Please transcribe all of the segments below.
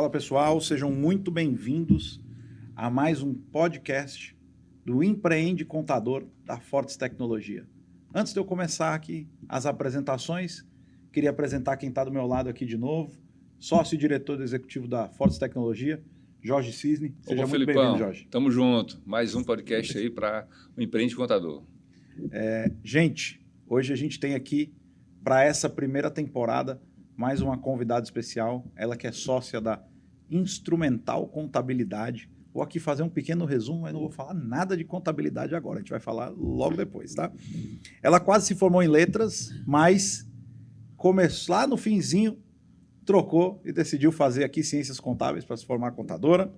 Fala pessoal, sejam muito bem-vindos a mais um podcast do Empreende Contador da Fortes Tecnologia. Antes de eu começar aqui as apresentações, queria apresentar quem está do meu lado aqui de novo, sócio e diretor executivo da Fortes Tecnologia, Jorge Cisne. Seja muito bem-vindo, Jorge. Tamo junto. Mais um podcast aí para o Empreende Contador. Gente, hoje a gente tem aqui, para essa primeira temporada, mais uma convidada especial, ela que é sócia da Instrumental Contabilidade. Vou aqui fazer um pequeno resumo, mas não vou falar nada de contabilidade agora, a gente vai falar logo depois, tá? Ela quase se formou em letras, mas começou lá no finzinho, trocou e decidiu fazer aqui ciências contábeis para se formar contadora,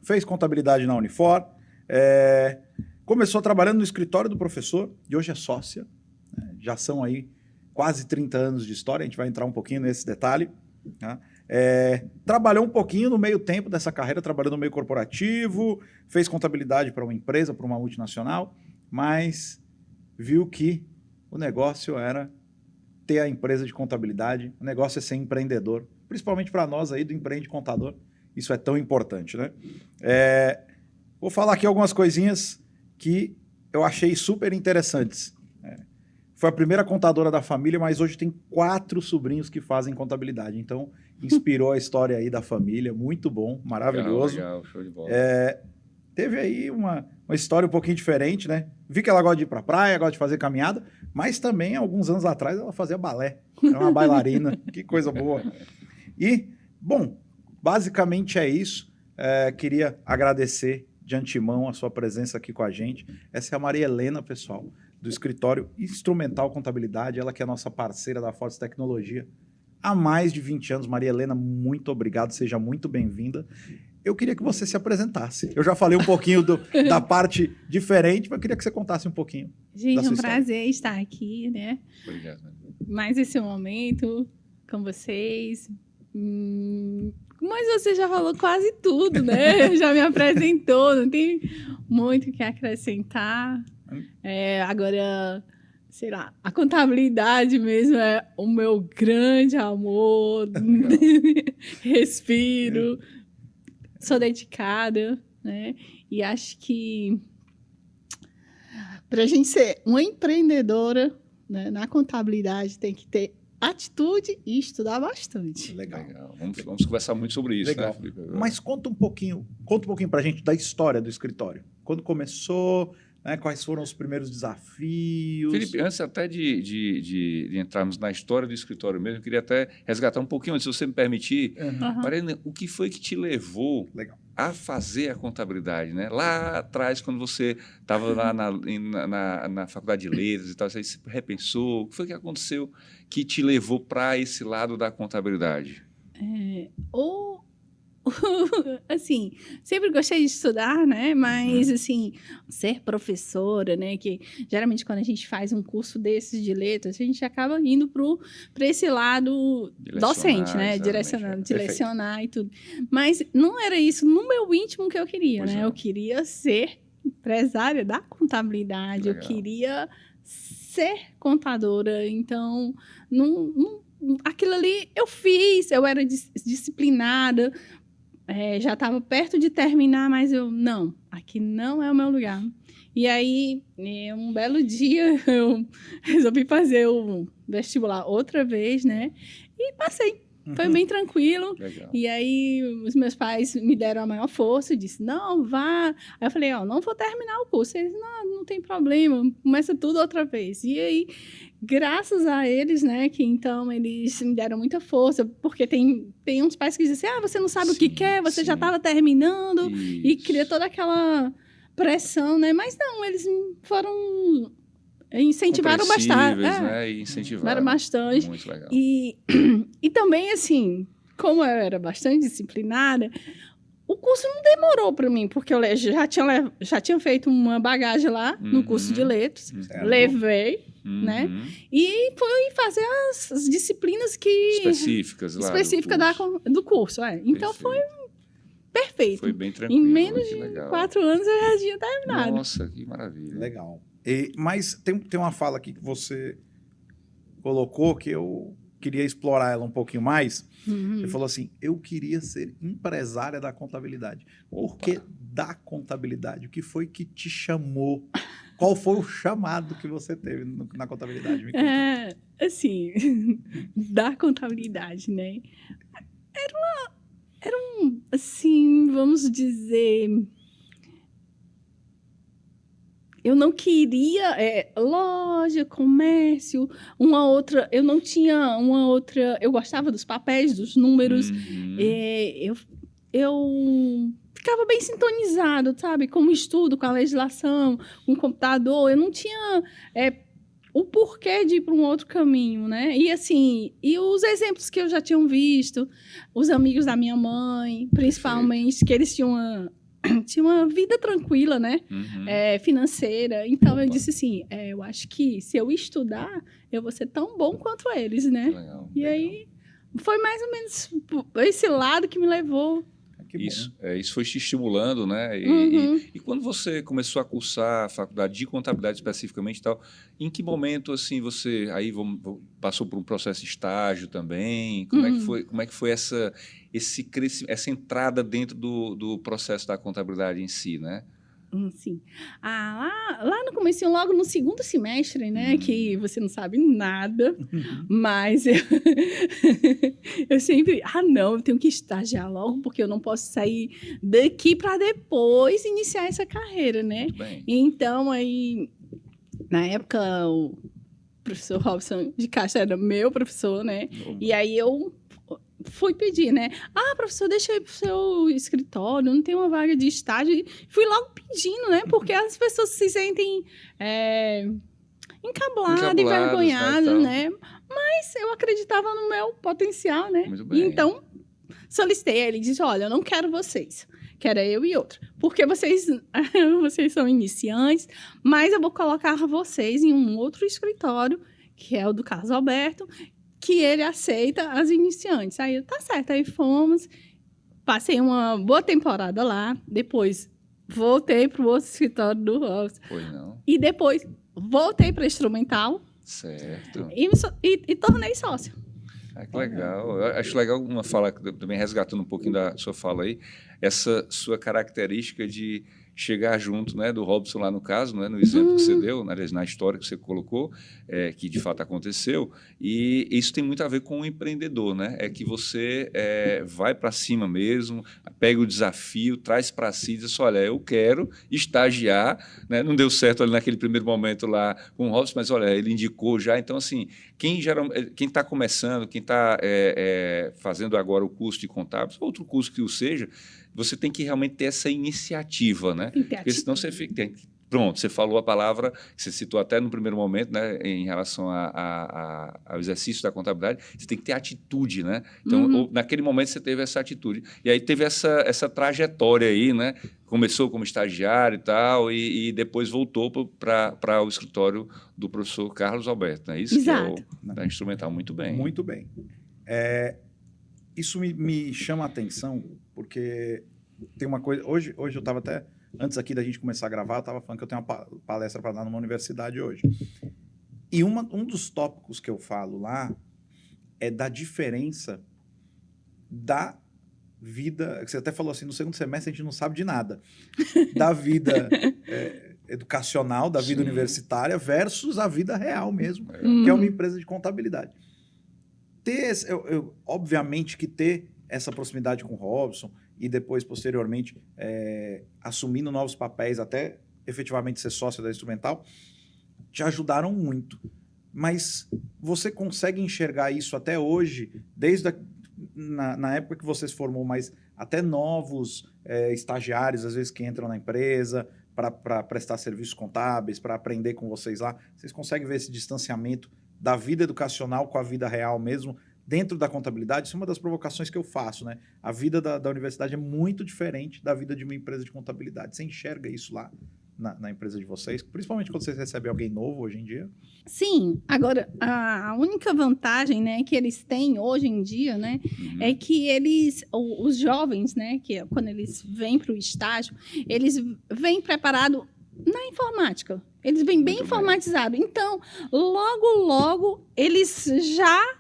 fez contabilidade na Unifor, começou trabalhando no escritório do professor e hoje é sócia, né? Já são aí quase 30 anos de história, a gente vai entrar um pouquinho nesse detalhe. Tá? Trabalhou um pouquinho no meio tempo dessa carreira, trabalhou no meio corporativo, fez contabilidade para uma empresa, para uma multinacional, mas viu que o negócio era ter a empresa de contabilidade, o negócio é ser empreendedor, principalmente para nós aí do Empreende Contador, isso é tão importante, né? Vou falar aqui algumas coisinhas que eu achei super interessantes. Foi a primeira contadora da família, mas hoje tem 4 sobrinhos que fazem contabilidade. Então, inspirou a história aí da família. Muito bom, maravilhoso. Legal, show de bola. Teve aí uma história um pouquinho diferente, né? Vi que ela gosta de ir pra praia, gosta de fazer caminhada, mas também, alguns anos atrás, ela fazia balé. Era uma bailarina. Que coisa boa. E, bom, basicamente é isso. Queria agradecer de antemão a sua presença aqui com a gente. Essa é a Maria Helena, pessoal, do escritório Instrumental Contabilidade, ela que é a nossa parceira da Fortes Tecnologia há mais de 20 anos. Maria Helena, muito obrigado, seja muito bem-vinda. Eu queria que você se apresentasse. Eu já falei um pouquinho da parte diferente, mas eu queria que você contasse um pouquinho. Gente, é um prazer estar aqui, né? Obrigado. Mais esse momento com vocês. Mas você já falou quase tudo, né? Já me apresentou, não tem muito o que acrescentar. Agora, sei lá, a contabilidade mesmo é o meu grande amor. Respiro, sou dedicada, né? E acho que para a gente ser uma empreendedora, né, na contabilidade tem que ter atitude e estudar bastante. Legal. Vamos conversar muito sobre isso, Legal. né, Felipe? Mas conta um pouquinho para a gente da história do escritório. Quando começou, né, quais foram os primeiros desafios? Felipe, antes até de entrarmos na história do escritório mesmo, eu queria até resgatar um pouquinho, se você me permitir. Mariana, o que foi que te levou a fazer a contabilidade, né? Lá atrás, quando você estava lá na faculdade de letras e tal, você se repensou, o que foi que aconteceu que te levou para esse lado da contabilidade? Assim, sempre gostei de estudar, né? Mas, assim, ser professora, né? Que geralmente quando a gente faz um curso desses de letras, a gente acaba indo para esse lado docente, né? Direcionar e tudo. Mas não era isso no meu íntimo que eu queria, né? Eu queria ser empresária da contabilidade, eu queria ser contadora. Então, aquilo ali eu fiz, eu era disciplinada. Já estava perto de terminar, mas aqui não é o meu lugar. E aí, um belo dia, eu resolvi fazer o vestibular outra vez, né? E passei. Foi bem tranquilo. Legal. E aí, os meus pais me deram a maior força e disse, não, vá. Aí eu falei, não vou terminar o curso. Eles, não tem problema, começa tudo outra vez. E aí, graças a eles, né, que então eles me deram muita força, porque tem uns pais que dizem assim, você não sabe o que quer, você já estava terminando, e cria toda aquela pressão, né? Mas não, eles foram... incentivaram bastante. Né? E incentivaram bastante. Muito legal. E também, assim, como eu era bastante disciplinada, o curso não demorou para mim, porque eu já tinha feito uma bagagem lá no curso de letras, levei, né? E fui fazer as disciplinas específicas do curso. Então, foi perfeito. Foi bem tranquilo. Em menos de 4 anos, eu já tinha terminado. Nossa, que maravilha. Legal. Mas tem uma fala aqui que você colocou que eu queria explorar ela um pouquinho mais. Ele falou assim, eu queria ser empresária da contabilidade. Por que da contabilidade? O que foi que te chamou? Qual foi o chamado que você teve na contabilidade? Me conta. Assim, da contabilidade, né? Era um, assim, vamos dizer... Eu não queria loja, comércio, uma outra... Eu não tinha uma outra... Eu gostava dos papéis, dos números. Eu ficava bem sintonizado, sabe? Com o estudo, com a legislação, com o computador. Eu não tinha o porquê de ir para um outro caminho, né? E, assim, e os exemplos que eu já tinha visto, os amigos da minha mãe, principalmente, que eles tinham uma vida tranquila, né? Financeira. Então, eu disse assim, eu acho que se eu estudar, eu vou ser tão bom quanto eles, né? Legal, e aí, foi mais ou menos esse lado que me levou. Isso foi te estimulando, né? E quando você começou a cursar a faculdade de contabilidade especificamente e tal, em que momento assim você passou por um processo de estágio também? Como é que foi essa entrada dentro do processo da contabilidade em si, né? Sim. Lá no comecinho, logo no segundo semestre, né, que você não sabe nada, mas eu sempre, não, eu tenho que estagiar logo, porque eu não posso sair daqui para depois iniciar essa carreira, né? Muito bem. Então, aí, na época, o professor Robson de Castro era meu professor, né? E aí eu fui pedir, né? Professor, deixa eu ir pro seu escritório, não tem uma vaga de estágio. E fui logo pedindo, né? Porque as pessoas se sentem encabuladas, envergonhadas, né? Mas eu acreditava no meu potencial, né? Muito bem. Então, solicitei. Ele disse, olha, eu não quero vocês. Quero eu e outra. Porque vocês são iniciantes, mas eu vou colocar vocês em um outro escritório, que é o do Carlos Alberto, que ele aceita as iniciantes. Aí, tá certo, aí fomos, passei uma boa temporada lá, depois voltei para o outro escritório do Robson. Foi não? E depois voltei para instrumental. Certo. E tornei sócia. Que legal. Eu acho legal uma fala, também resgatando um pouquinho da sua fala aí, essa sua característica de chegar junto, né, do Robson lá no caso, né, no exemplo que você deu, na história que você colocou, que de fato aconteceu, e isso tem muito a ver com o empreendedor, né, é que você vai para cima mesmo, pega o desafio, traz para si e diz assim, olha, eu quero estagiar, né, não deu certo ali naquele primeiro momento lá com o Robson, mas olha, ele indicou já, então assim, quem está começando, quem está fazendo agora o curso de contábeis, outro curso que o seja, você tem que realmente ter essa iniciativa, né? Porque senão você fica... Pronto, você falou a palavra, que você citou até no primeiro momento, né, em relação ao exercício da contabilidade, você tem que ter atitude, né? Então, naquele momento você teve essa atitude. E aí teve essa trajetória aí, né? Começou como estagiário e tal, e depois voltou para o escritório do professor Carlos Alberto, né? Isso. Exato. Que é da Instrumental. Muito bem. Muito bem. Isso me chama a atenção, porque tem uma coisa... Hoje eu estava até... Antes aqui da gente começar a gravar, eu estava falando que eu tenho uma palestra para dar numa universidade hoje. E um dos tópicos que eu falo lá é da diferença da vida... Você até falou assim, no segundo semestre a gente não sabe de nada. Da vida educacional, da vida universitária versus a vida real mesmo, que é uma empresa de contabilidade. Obviamente que ter essa proximidade com o Robson e depois, posteriormente, assumindo novos papéis, até efetivamente ser sócio da Instrumental, te ajudaram muito. Mas você consegue enxergar isso até hoje, desde na época que você se formou, mas até novos estagiários, às vezes, que entram na empresa para prestar serviços contábeis, para aprender com vocês lá. Vocês conseguem ver esse distanciamento da vida educacional com a vida real mesmo, dentro da contabilidade? Isso é uma das provocações que eu faço, né? A vida da universidade é muito diferente da vida de uma empresa de contabilidade. Você enxerga isso lá na empresa de vocês? Principalmente quando vocês recebem alguém novo hoje em dia? Sim. Agora, a única vantagem, né, que eles têm hoje em dia, né, é que os jovens, né, que quando eles vêm para o estágio, eles vêm preparados na informática. Eles vêm bem informatizados. Então, logo, eles já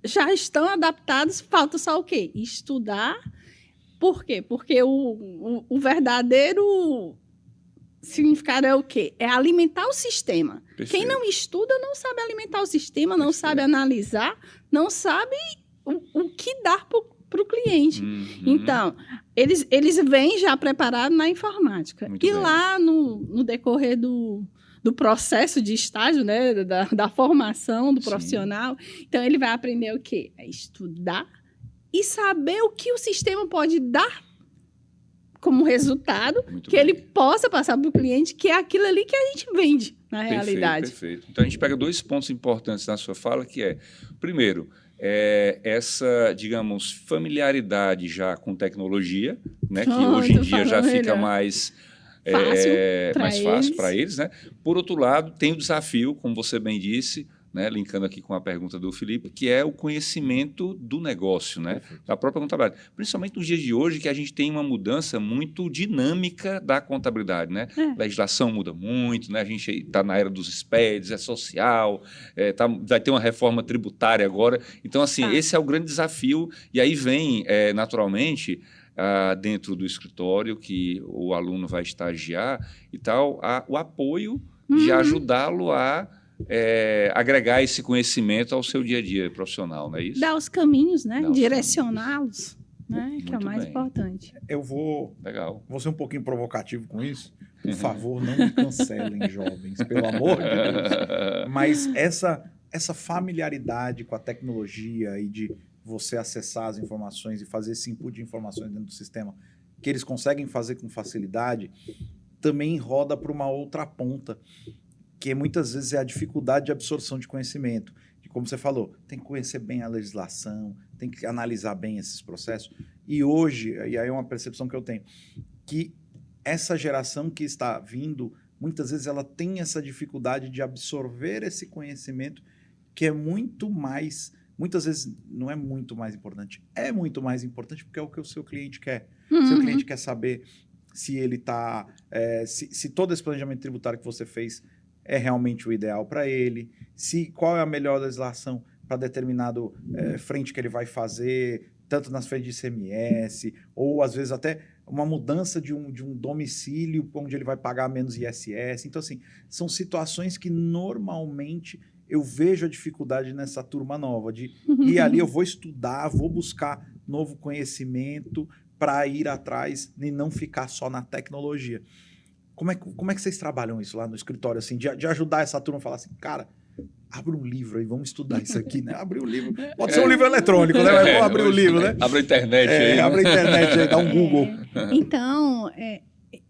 já estão adaptados, falta só o quê? Estudar. Por quê? Porque o verdadeiro significado é o quê? É alimentar o sistema. Perfeito. Quem não estuda não sabe alimentar o sistema, não sabe analisar, não sabe o que dar para o cliente. Então, eles vêm já preparados na informática. Muito e bem. lá no decorrer do processo de estágio, né, da formação do profissional, então ele vai aprender o quê? É estudar e saber o que o sistema pode dar como resultado, Muito que bem. ele possa passar para o cliente, que é aquilo ali que a gente vende na realidade. Perfeito. Então, a gente pega 2 pontos importantes na sua fala, que é, primeiro, essa, digamos, familiaridade já com tecnologia, né, que hoje em dia já fica mais fácil para eles, né? Por outro lado, tem o desafio, como você bem disse, né, linkando aqui com a pergunta do Felipe, que é o conhecimento do negócio, né, da própria contabilidade. Principalmente nos dias de hoje, que a gente tem uma mudança muito dinâmica da contabilidade, né? A legislação muda muito, né? A gente está na era dos SPEDs, é social, vai ter uma reforma tributária agora. Então, assim, esse é o grande desafio. E aí vem, naturalmente, dentro do escritório que o aluno vai estagiar e tal, o apoio de ajudá-lo a agregar esse conhecimento ao seu dia a dia profissional, não é isso? Dar os caminhos, né? Direcioná-los, né? Que é o mais importante. Eu vou ser um pouquinho provocativo com isso. Por favor, não me cancelem, jovens, pelo amor de Deus. Mas essa familiaridade com a tecnologia e de você acessar as informações e fazer esse input de informações dentro do sistema, que eles conseguem fazer com facilidade, também roda para uma outra ponta, que muitas vezes é a dificuldade de absorção de conhecimento. E como você falou, tem que conhecer bem a legislação, tem que analisar bem esses processos. E hoje, e aí é uma percepção que eu tenho, que essa geração que está vindo, muitas vezes ela tem essa dificuldade de absorver esse conhecimento, que é muito mais, muitas vezes não é muito mais importante, é muito mais importante porque é o que o seu cliente quer. O seu cliente quer saber se ele está, se todo esse planejamento tributário que você fez é realmente o ideal para ele, qual é a melhor legislação para determinado frente que ele vai fazer, tanto nas frentes de ICMS, ou às vezes até uma mudança de um domicílio onde ele vai pagar menos ISS. Então, assim, são situações que normalmente eu vejo a dificuldade nessa turma nova, de ir ali, eu vou estudar, vou buscar novo conhecimento para ir atrás e não ficar só na tecnologia. Como é que vocês trabalham isso lá no escritório, assim, de ajudar essa turma a falar assim, cara, abre um livro aí, vamos estudar isso aqui, né? Abrir um livro, pode ser um livro eletrônico, né? Mas vamos abrir o livro, né? Abre a internet aí. Abre a internet aí, dá um Google. Então,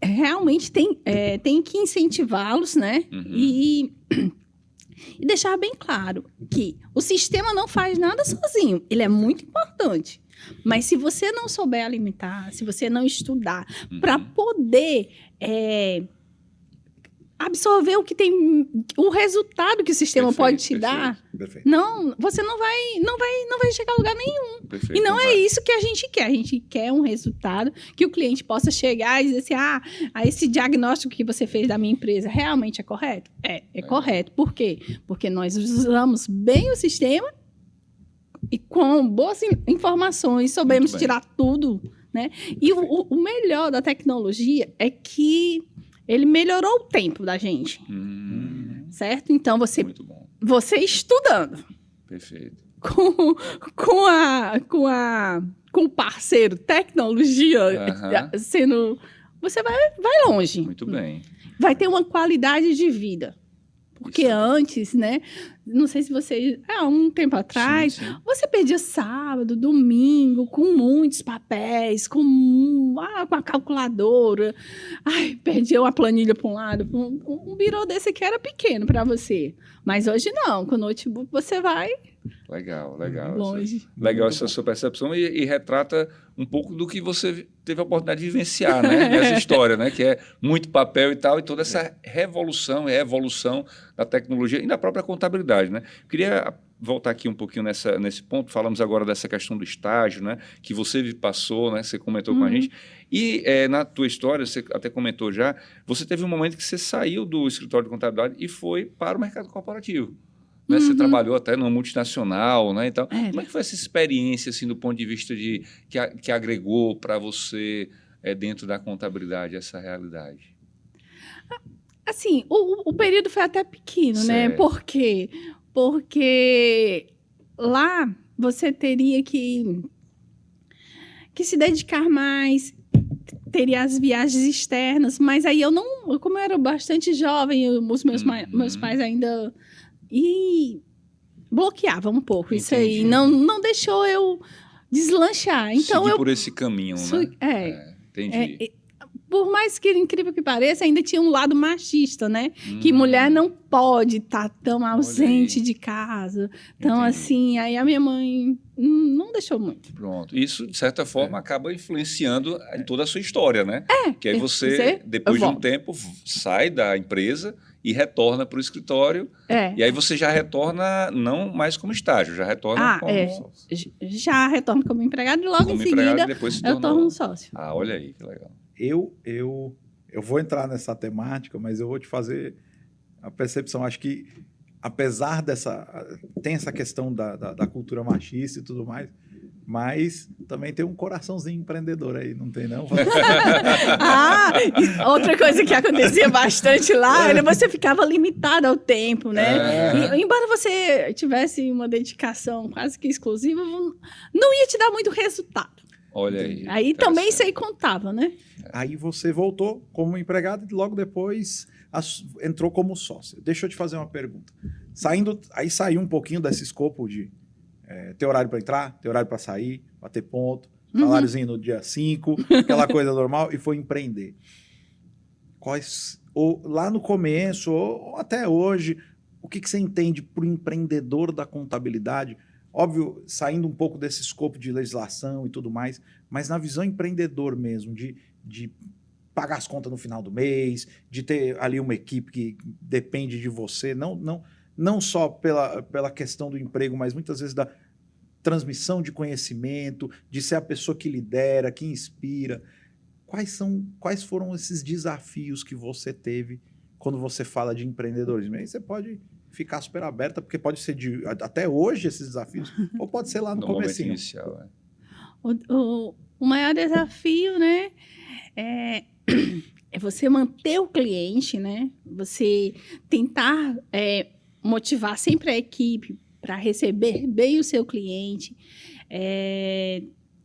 realmente tem que incentivá-los, né? E deixar bem claro que o sistema não faz nada sozinho, ele é muito importante. Mas se você não souber alimentar, se você não estudar para poder absorver o que tem, o resultado que o sistema pode te dar, não, você não vai chegar a lugar nenhum. E não é isso que a gente quer. A gente quer um resultado que o cliente possa chegar e dizer assim, esse diagnóstico que você fez da minha empresa realmente é correto? É correto. Por quê? Porque nós usamos bem o sistema e com boas informações soubemos tirar tudo, né? E o melhor da tecnologia é que ele melhorou o tempo da gente, certo? Então, você estudando com o parceiro tecnologia você vai longe. Muito bem. Vai ter uma qualidade de vida. Porque antes, né? Não sei se você... um tempo atrás, você perdia sábado, domingo, com muitos papéis, com a calculadora. Perdia uma planilha para um lado. Um birô desse que era pequeno para você. Mas hoje não. Com o notebook você vai... Legal. Longe. Legal essa sua percepção e retrata um pouco do que você teve a oportunidade de vivenciar, né? Nessa história, né? Que é muito papel e tal, e toda essa revolução e evolução da tecnologia e da própria contabilidade, né? Queria voltar aqui um pouquinho nesse ponto. Falamos agora dessa questão do estágio, né? Que você passou, né? Você comentou com a gente. E na tua história, você até comentou já, você teve um momento que você saiu do escritório de contabilidade e foi para o mercado corporativo. né? Você trabalhou até numa multinacional, né? Então, Era. como é que foi essa experiência, assim, do ponto de vista de que agregou para você dentro da contabilidade essa realidade? Assim, o período foi até pequeno, né? Certo. Por quê? Porque lá você teria que se dedicar mais, teria as viagens externas, mas aí eu não, como eu era bastante jovem, os meus pais ainda bloqueavam um pouco isso aí, Entendi. não deixou eu deslanchar. Então Seguir por esse caminho, né? Entendi. por mais que incrível que pareça, ainda tinha um lado machista, né? Que mulher não pode estar tão ausente de casa. Então, Entendi. assim, aí a minha mãe não deixou muito. Pronto. Isso, de certa forma, acaba influenciando em toda a sua história, né? Que aí você, depois de um tempo, sai da empresa e retorna para o escritório. E aí você já retorna não mais como estágio, já retorna como sócio. Já retorno como empregado e logo Como em seguida depois se eu torno um sócio. Ah, olha aí, que legal. Eu vou entrar nessa temática, mas eu vou te fazer a percepção. Acho que, apesar dessa... Tem essa questão da cultura machista e tudo mais, mas também tem um coraçãozinho empreendedor aí, não tem não? Outra coisa que acontecia bastante lá era você ficava limitado ao tempo, né? Embora você tivesse uma dedicação quase que exclusiva, não ia te dar muito resultado. Olha aí. Aí também isso aí contava, né? Aí você voltou como empregado e logo depois entrou como sócio. Deixa eu te fazer uma pergunta. Aí saiu um pouquinho desse escopo de ter horário para entrar, ter horário para sair, bater ponto, saláriozinho no dia 5, aquela coisa normal, e foi empreender. Lá no começo, ou até hoje, o que você entende para o empreendedor da contabilidade? Óbvio, saindo um pouco desse escopo de legislação e tudo mais, mas na visão empreendedor mesmo, de pagar as contas no final do mês, de ter ali uma equipe que depende de você, não só pela questão do emprego, mas muitas vezes da transmissão de conhecimento, de ser a pessoa que lidera, que inspira. Quais foram esses desafios que você teve quando você fala de empreendedorismo? Aí você pode ficar super aberta, porque pode ser até hoje esses desafios, ou pode ser lá no comecinho. Momento inicial, O maior desafio, né, é você manter o cliente, né? Você tentar motivar sempre a equipe para receber bem o seu cliente,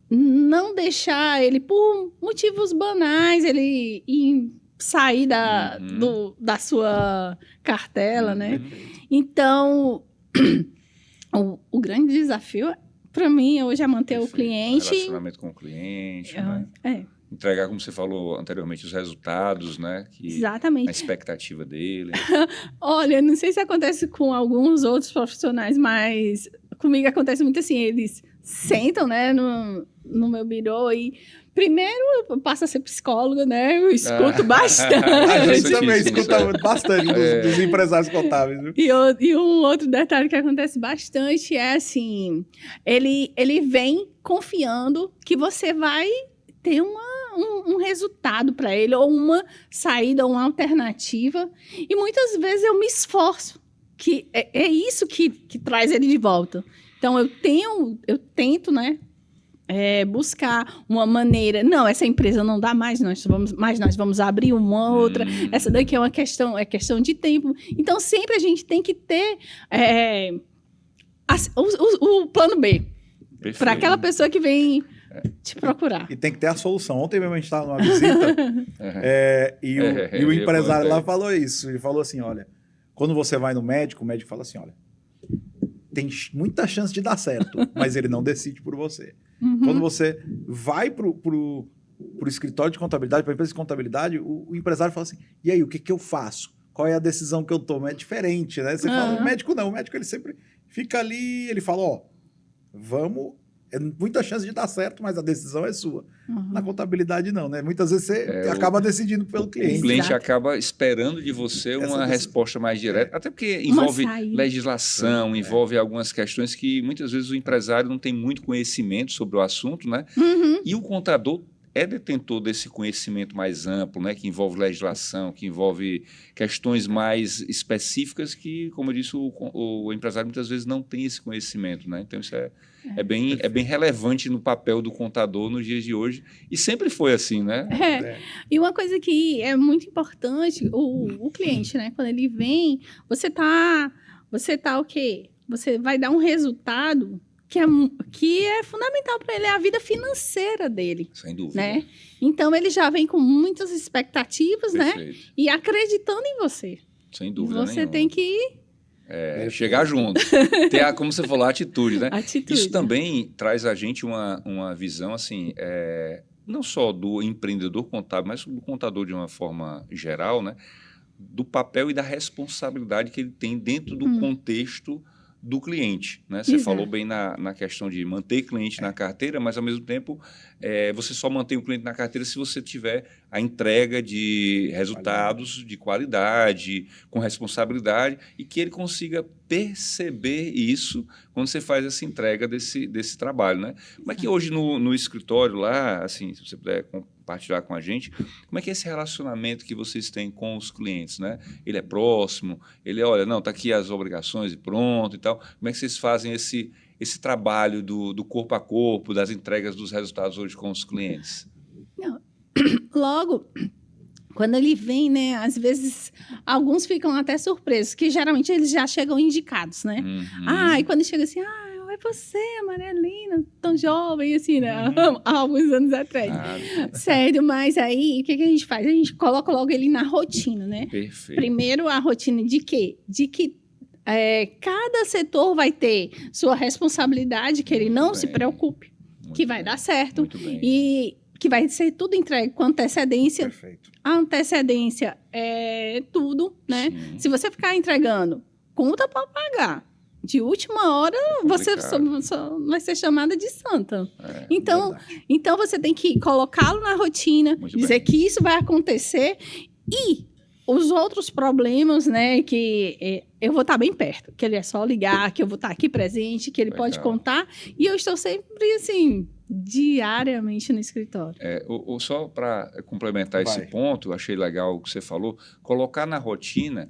não deixar ele, por motivos banais, ele sair da sua cartela, né? Então, o grande desafio para mim hoje é manter o cliente. Relacionamento com o cliente, né? Entregar, como você falou anteriormente, os resultados, né? Exatamente. A expectativa dele. Olha, não sei se acontece com alguns outros profissionais, mas comigo acontece muito assim, eles sentam, né, no meu birô e primeiro eu passo a ser psicóloga, né, eu escuto bastante. A gente também escuta bastante dos empresários contábeis, viu? E um outro detalhe que acontece bastante é assim, ele vem confiando que você vai ter um resultado para ele, ou uma saída, ou uma alternativa. E muitas vezes eu me esforço, que é isso que traz ele de volta. Então, eu tento, né, buscar uma maneira. Não, essa empresa não dá mais, nós vamos abrir uma outra. Essa daqui é questão de tempo. Então, sempre a gente tem que ter o plano B. Para aquela pessoa que vem te procurar. E tem que ter a solução. Ontem mesmo a gente estava numa visita e o empresário lá falou isso. Ele falou assim, olha, quando você vai no médico, o médico fala assim, olha, tem muita chance de dar certo, mas ele não decide por você. Quando você vai pro escritório de contabilidade, para a empresa de contabilidade, o empresário fala assim, e aí, o que eu faço? Qual é a decisão que eu tomo? É diferente, né? Você fala, o médico não. O médico, ele sempre fica ali, ele fala, muita chance de dar certo, mas a decisão é sua. Na contabilidade, não, né? Muitas vezes você acaba decidindo pelo cliente. O cliente acaba esperando de você uma resposta mais direta, até porque envolve legislação, envolve algumas questões que muitas vezes o empresário não tem muito conhecimento sobre o assunto, né? E o contador é detentor desse conhecimento mais amplo, né, que envolve legislação, que envolve questões mais específicas que, como eu disse, o empresário muitas vezes não tem esse conhecimento, né? Então, isso é bem relevante no papel do contador nos dias de hoje, e sempre foi assim, né? E uma coisa que é muito importante, o cliente, né, quando ele vem, você tá o quê? Você vai dar um resultado que é fundamental para ele, é a vida financeira dele. Sem dúvida. Né? Então, ele já vem com muitas expectativas, Perfeito. né? E acreditando em você. Sem dúvida Você nenhuma. tem que chegar junto. Ter, como você falou, a atitude, né? Atitude. Isso também traz a gente uma visão, assim, não só do empreendedor contábil, mas do contador de uma forma geral, né? Do papel e da responsabilidade que ele tem dentro do contexto do cliente, né? Você falou bem na questão de manter cliente na carteira, mas, ao mesmo tempo, você só mantém o cliente na carteira se você tiver a entrega de resultados de qualidade, com responsabilidade, e que ele consiga perceber isso quando você faz essa entrega desse trabalho, né? Como é que hoje no escritório lá, assim, se você puder compartilhar com a gente, como é que é esse relacionamento que vocês têm com os clientes, né? Ele é próximo, ele olha, não, está aqui as obrigações e pronto e tal. Como é que vocês fazem esse trabalho do corpo a corpo, das entregas dos resultados hoje com os clientes? Não. Logo, quando ele vem, né, às vezes, alguns ficam até surpresos, que geralmente eles já chegam indicados, né? E quando chega assim, é você, Marilena, tão jovem, assim, né? Há alguns anos atrás. Sério, mas aí, o que a gente faz? A gente coloca logo ele na rotina, né? Perfeito. Primeiro, a rotina de quê? De que cada setor vai ter sua responsabilidade, que ele não se preocupe, que vai dar certo. Muito bem. E que vai ser tudo entregue com antecedência. Perfeito. A antecedência é tudo, né? Sim. Se você ficar entregando conta para pagar, de última hora, você só vai ser chamada de santa. Então, você tem que colocá-lo na rotina, dizer que isso vai acontecer e os outros problemas, né, que eu vou estar bem perto, que ele é só ligar, que eu vou estar aqui presente, que ele pode contar, e eu estou sempre, assim, diariamente no escritório. Só para complementar esse ponto, eu achei legal o que você falou, colocar na rotina,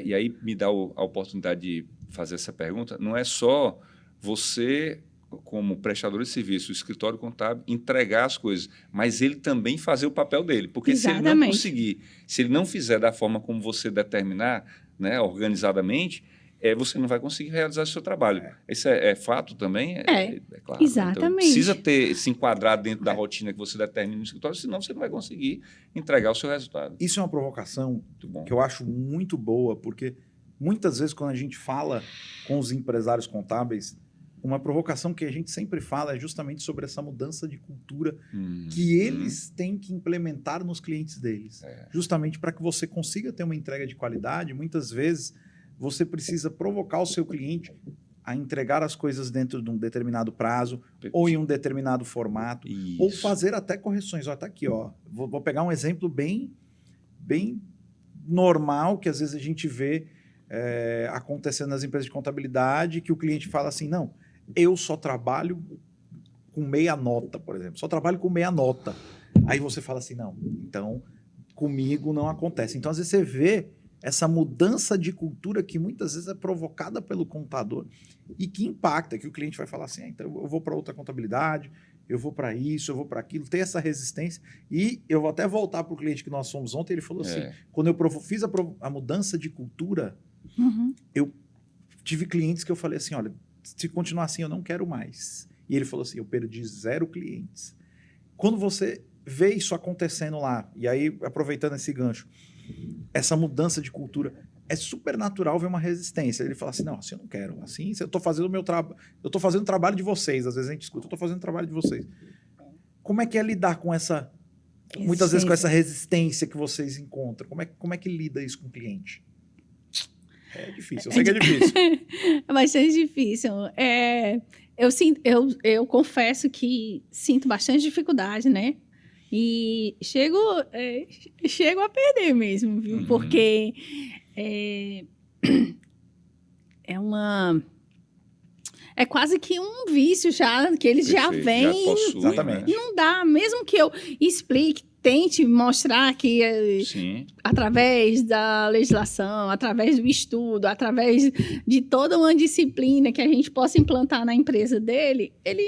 e aí me dá a oportunidade de fazer essa pergunta, não é só você, como prestador de serviço, o escritório contábil, entregar as coisas, mas ele também fazer o papel dele. Porque se ele não conseguir, se ele não fizer da forma como você determinar, né, organizadamente, você não vai conseguir realizar o seu trabalho. Isso é fato também? Claro. Exatamente. Então, precisa se enquadrar dentro da rotina que você determina no escritório, senão você não vai conseguir entregar o seu resultado. Isso é uma provocação que eu acho muito boa, porque muitas vezes quando a gente fala com os empresários contábeis, uma provocação que a gente sempre fala é justamente sobre essa mudança de cultura que eles têm que implementar nos clientes deles. Justamente para que você consiga ter uma entrega de qualidade, muitas vezes você precisa provocar o seu cliente a entregar as coisas dentro de um determinado prazo ou em um determinado formato, ou fazer até correções. Está aqui, vou pegar um exemplo bem normal que às vezes a gente vê acontecendo nas empresas de contabilidade, que o cliente fala assim, não, eu só trabalho com meia nota, por exemplo, só trabalho com meia nota. Aí você fala assim, não, então comigo não acontece. Então, às vezes você vê essa mudança de cultura que muitas vezes é provocada pelo contador e que impacta, que o cliente vai falar assim, então eu vou para outra contabilidade, eu vou para isso, eu vou para aquilo, tem essa resistência. E eu vou até voltar para o cliente que nós fomos ontem, ele falou assim, quando eu fiz a mudança de cultura, eu tive clientes que eu falei assim, olha, se continuar assim eu não quero mais. E ele falou assim, eu perdi 0 clientes. Quando você vê isso acontecendo lá, e aí aproveitando esse gancho, essa mudança de cultura, é super natural ver uma resistência. Ele fala assim, não, assim eu não quero, assim eu estou fazendo o meu trabalho, eu estou fazendo o trabalho de vocês, às vezes a gente escuta, eu estou fazendo o trabalho de vocês. Como é que é lidar com essa, muitas vezes com essa resistência que vocês encontram? Como é que lida isso com o cliente? É difícil, eu sei que é difícil. É bastante difícil. Eu confesso que sinto bastante dificuldade, né? E chego a perder mesmo, viu? Porque é é quase que um vício já, que eles já Perfeito, vêm. possuem, Exatamente. né? Não dá, mesmo que eu explique, tente mostrar que Sim. através da legislação, através do estudo, através de toda uma disciplina que a gente possa implantar na empresa dele, ele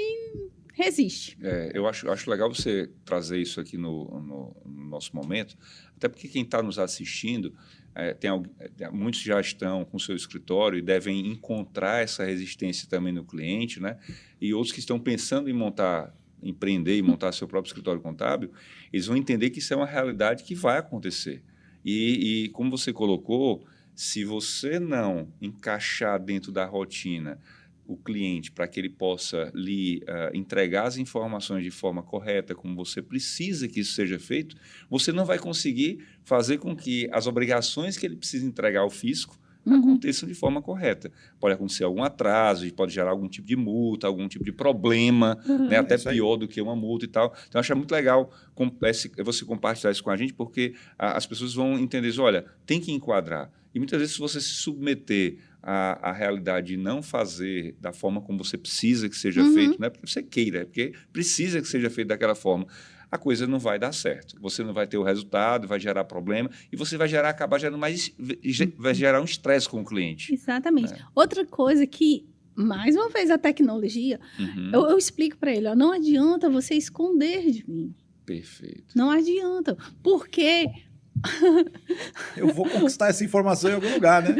resiste. Eu acho legal você trazer isso aqui no nosso momento, até porque quem está nos assistindo, muitos já estão com seu escritório e devem encontrar essa resistência também no cliente, né? E outros que estão pensando em empreender e montar seu próprio escritório contábil, eles vão entender que isso é uma realidade que vai acontecer. E como você colocou, se você não encaixar dentro da rotina o cliente para que ele possa lhe entregar as informações de forma correta, como você precisa que isso seja feito, você não vai conseguir fazer com que as obrigações que ele precisa entregar ao fisco aconteçam de forma correta. Pode acontecer algum atraso, pode gerar algum tipo de multa, algum tipo de problema, né, até pior do que uma multa e tal. Então, eu acho muito legal você compartilhar isso com a gente, porque as pessoas vão entender isso, olha, tem que enquadrar. E muitas vezes, se você se submeter à realidade de não fazer da forma como você precisa que seja feito, não é porque você queira, é porque precisa que seja feito daquela forma, a coisa não vai dar certo. Você não vai ter o resultado, vai gerar problema e você vai acabar gerando vai gerar um estresse com o cliente. Exatamente. Né? Outra coisa que, mais uma vez, a tecnologia, eu explico para ele, ó, não adianta você esconder de mim. Perfeito. Não adianta. Porque... Eu vou conquistar essa informação em algum lugar, né?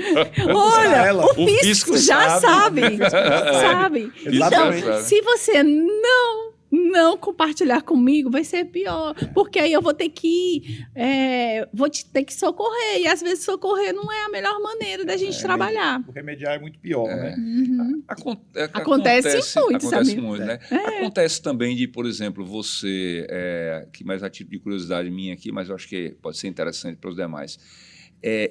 Olha, o fisco já sabe. Sabe. Então, se você não compartilhar comigo, vai ser pior. Porque aí eu vou ter que ter que socorrer. E às vezes socorrer não é a melhor maneira da gente trabalhar. O remediar é muito pior, né? Acontece muito, acontece sabe? muito, né? Acontece também de, por exemplo, você, que mais a título de curiosidade minha aqui, mas eu acho que pode ser interessante para os demais,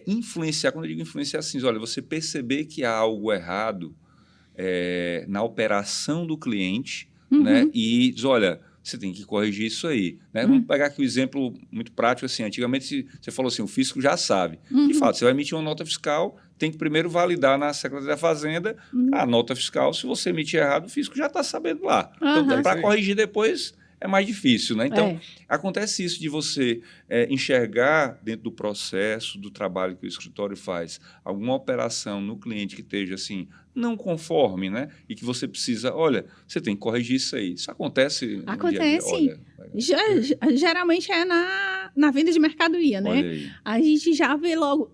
influenciar, quando eu digo influenciar, assim, olha, você perceber que há algo errado na operação do cliente, né? E diz, olha, você tem que corrigir isso aí. Né? Vamos pegar aqui um exemplo muito prático. Assim, antigamente, você falou assim, o fisco já sabe. De fato, você vai emitir uma nota fiscal, tem que primeiro validar na Secretaria da Fazenda a nota fiscal. Se você emitir errado, o fisco já está sabendo lá. Então, para corrigir depois... é mais difícil, né? Então, acontece isso de você enxergar dentro do processo, do trabalho que o escritório faz, alguma operação no cliente que esteja, assim, não conforme, né? E que você precisa, olha, você tem que corrigir isso aí. Isso acontece no dia a dia? Sim. Geralmente é na venda de mercadoria, né? Olha aí. A gente já vê logo...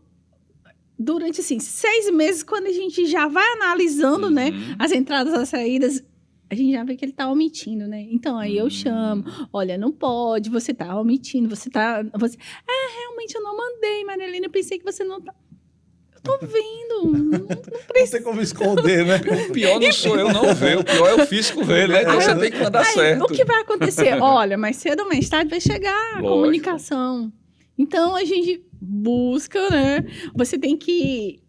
Durante, assim, 6 meses, quando a gente já vai analisando, né? As entradas, as saídas... a gente já vê que ele está omitindo, né? Então, aí eu chamo. Olha, não pode, você está omitindo, realmente eu não mandei, Marilene, eu pensei que você não tá... Eu tô vendo, não precisa. Não tem como esconder, né? O pior não sou eu não ver, o pior é o fisco ver, né? Então, você tem que mandar certo. O que vai acontecer? Olha, mais cedo ou mais tarde vai chegar a comunicação. Então, a gente busca, né? Você tem que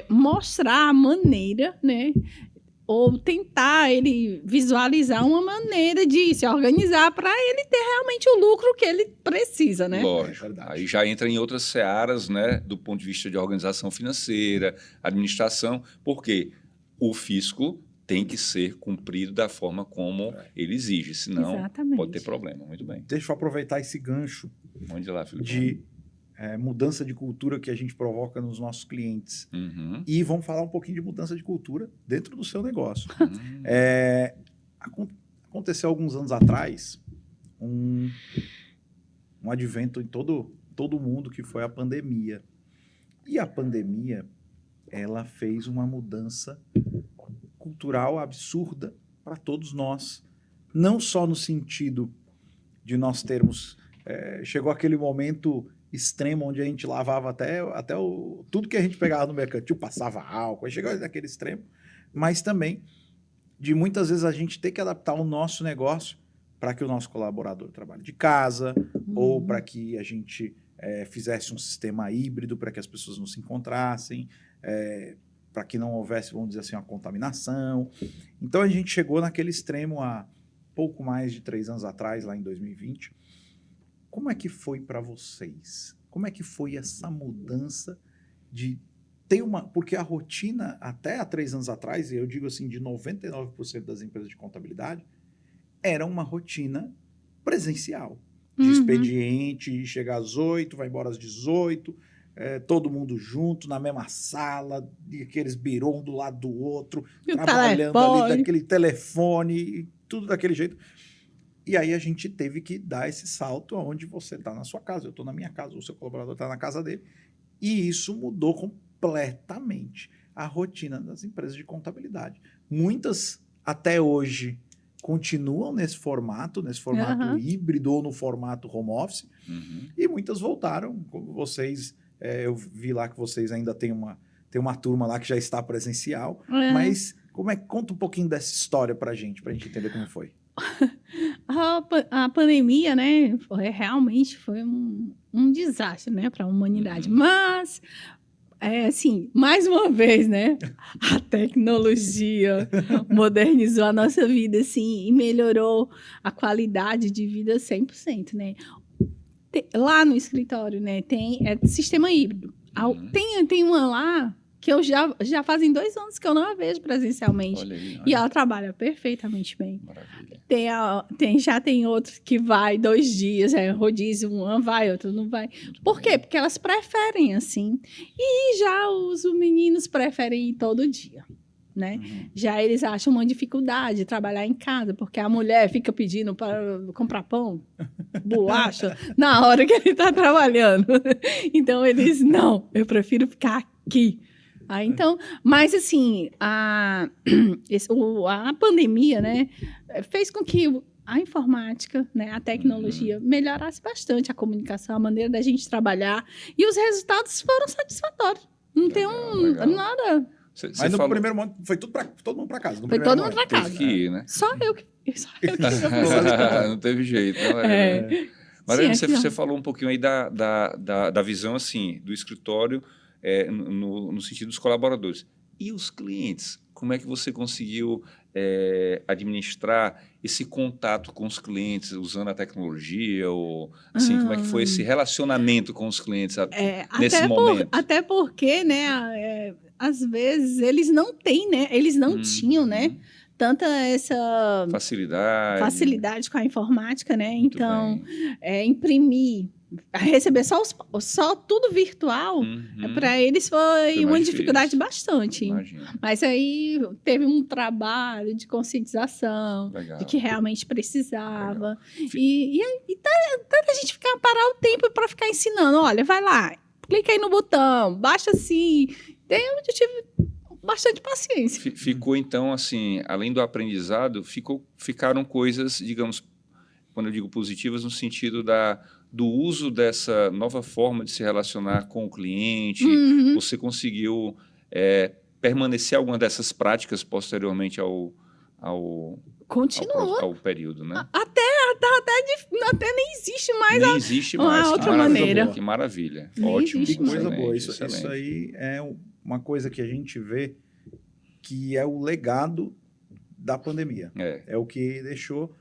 mostrar a maneira, né? Ou tentar ele visualizar uma maneira de se organizar para ele ter realmente o lucro que ele precisa, né? Lógico. Aí já entra em outras searas, né? Do ponto de vista de organização financeira, administração, porque o fisco tem que ser cumprido da forma como ele exige, senão pode ter problema. Muito bem. Deixa eu aproveitar esse gancho Onde lá, Felipe? de mudança de cultura que a gente provoca nos nossos clientes. E vamos falar um pouquinho de mudança de cultura dentro do seu negócio. Aconteceu alguns anos atrás um advento em todo mundo que foi a pandemia. E a pandemia, ela fez uma mudança cultural absurda para todos nós. Não só no sentido de nós termos... chegou aquele momento extremo onde a gente lavava até tudo que a gente pegava no mercantil, passava álcool, chegou naquele extremo, mas também de muitas vezes a gente ter que adaptar o nosso negócio para que o nosso colaborador trabalhe de casa, ou para que a gente fizesse um sistema híbrido para que as pessoas não se encontrassem, para que não houvesse, vamos dizer assim, uma contaminação. Então a gente chegou naquele extremo há pouco mais de 3 anos atrás, lá em 2020. Como é que foi para vocês? Como é que foi essa mudança de Porque a rotina, até há 3 anos atrás, e eu digo assim, de 99% das empresas de contabilidade, era uma rotina presencial. De expediente, chega às 8, vai embora às 18, todo mundo junto, na mesma sala, e aqueles birô um do lado do outro, E o trabalhando telefone. ali, daquele telefone, e tudo daquele jeito. E aí a gente teve que dar esse salto aonde você está na sua casa, eu estou na minha casa, o seu colaborador está na casa dele. E isso mudou completamente a rotina das empresas de contabilidade. Muitas, até hoje, continuam nesse formato híbrido ou no formato home office, e muitas voltaram, como vocês, eu vi lá que vocês ainda têm uma turma lá que já está presencial, mas conta um pouquinho dessa história pra gente entender como foi. A pandemia, né, realmente foi um desastre, né, para a humanidade. Mas, assim, mais uma vez, né, a tecnologia modernizou a nossa vida, assim, e melhorou a qualidade de vida 100%, né. Lá no escritório, né, tem sistema híbrido. Tem uma lá que eu já fazem 2 anos que eu não a vejo presencialmente. Olha aí, E ela trabalha perfeitamente bem. Maravilha. Já tem outros que vai 2 dias, rodízio, uma vai, outra não vai. Por quê? Porque elas preferem assim. E já os meninos preferem ir todo dia, né? Já eles acham uma dificuldade trabalhar em casa, porque a mulher fica pedindo para comprar pão, bolacha, na hora que ele está trabalhando. Então eles, não, eu prefiro ficar aqui. Então, mas assim, a pandemia, né, fez com que a informática, né, a tecnologia melhorasse bastante a comunicação, a maneira da gente trabalhar, e os resultados foram satisfatórios. Não tem nada. Mas no primeiro momento foi todo mundo para casa. Foi todo mundo para casa. Teve que ir, né? Só eu que Não teve jeito. Mariana, você falou um pouquinho aí da visão assim, do escritório, no sentido dos colaboradores. E os clientes? Como é que você conseguiu administrar esse contato com os clientes usando a tecnologia? Ou, assim, como é que foi esse relacionamento com os clientes nesse momento? Até porque, né, às vezes eles não têm, né? Eles não tinham, né? Tanta essa facilidade com a informática, né? Muito então, imprimir, receber só tudo virtual, para eles foi uma dificuldade bastante. Imagina. Mas aí teve um trabalho de conscientização, de que realmente precisava. E tanta gente parar o tempo para ficar ensinando. Olha, vai lá, clica aí no botão, baixa assim. Eu tive bastante paciência. Ficou, então, assim, além do aprendizado, ficaram coisas, digamos, quando eu digo positivas, no sentido do uso dessa nova forma de se relacionar com o cliente. Você conseguiu permanecer alguma dessas práticas posteriormente ao período, né? Até nem existe mais nem existe mais. A outra maneira. Que maravilha. Nem Ótimo. existe. Que coisa boa. Isso aí é uma coisa que a gente vê que é o legado da pandemia. É o que deixou...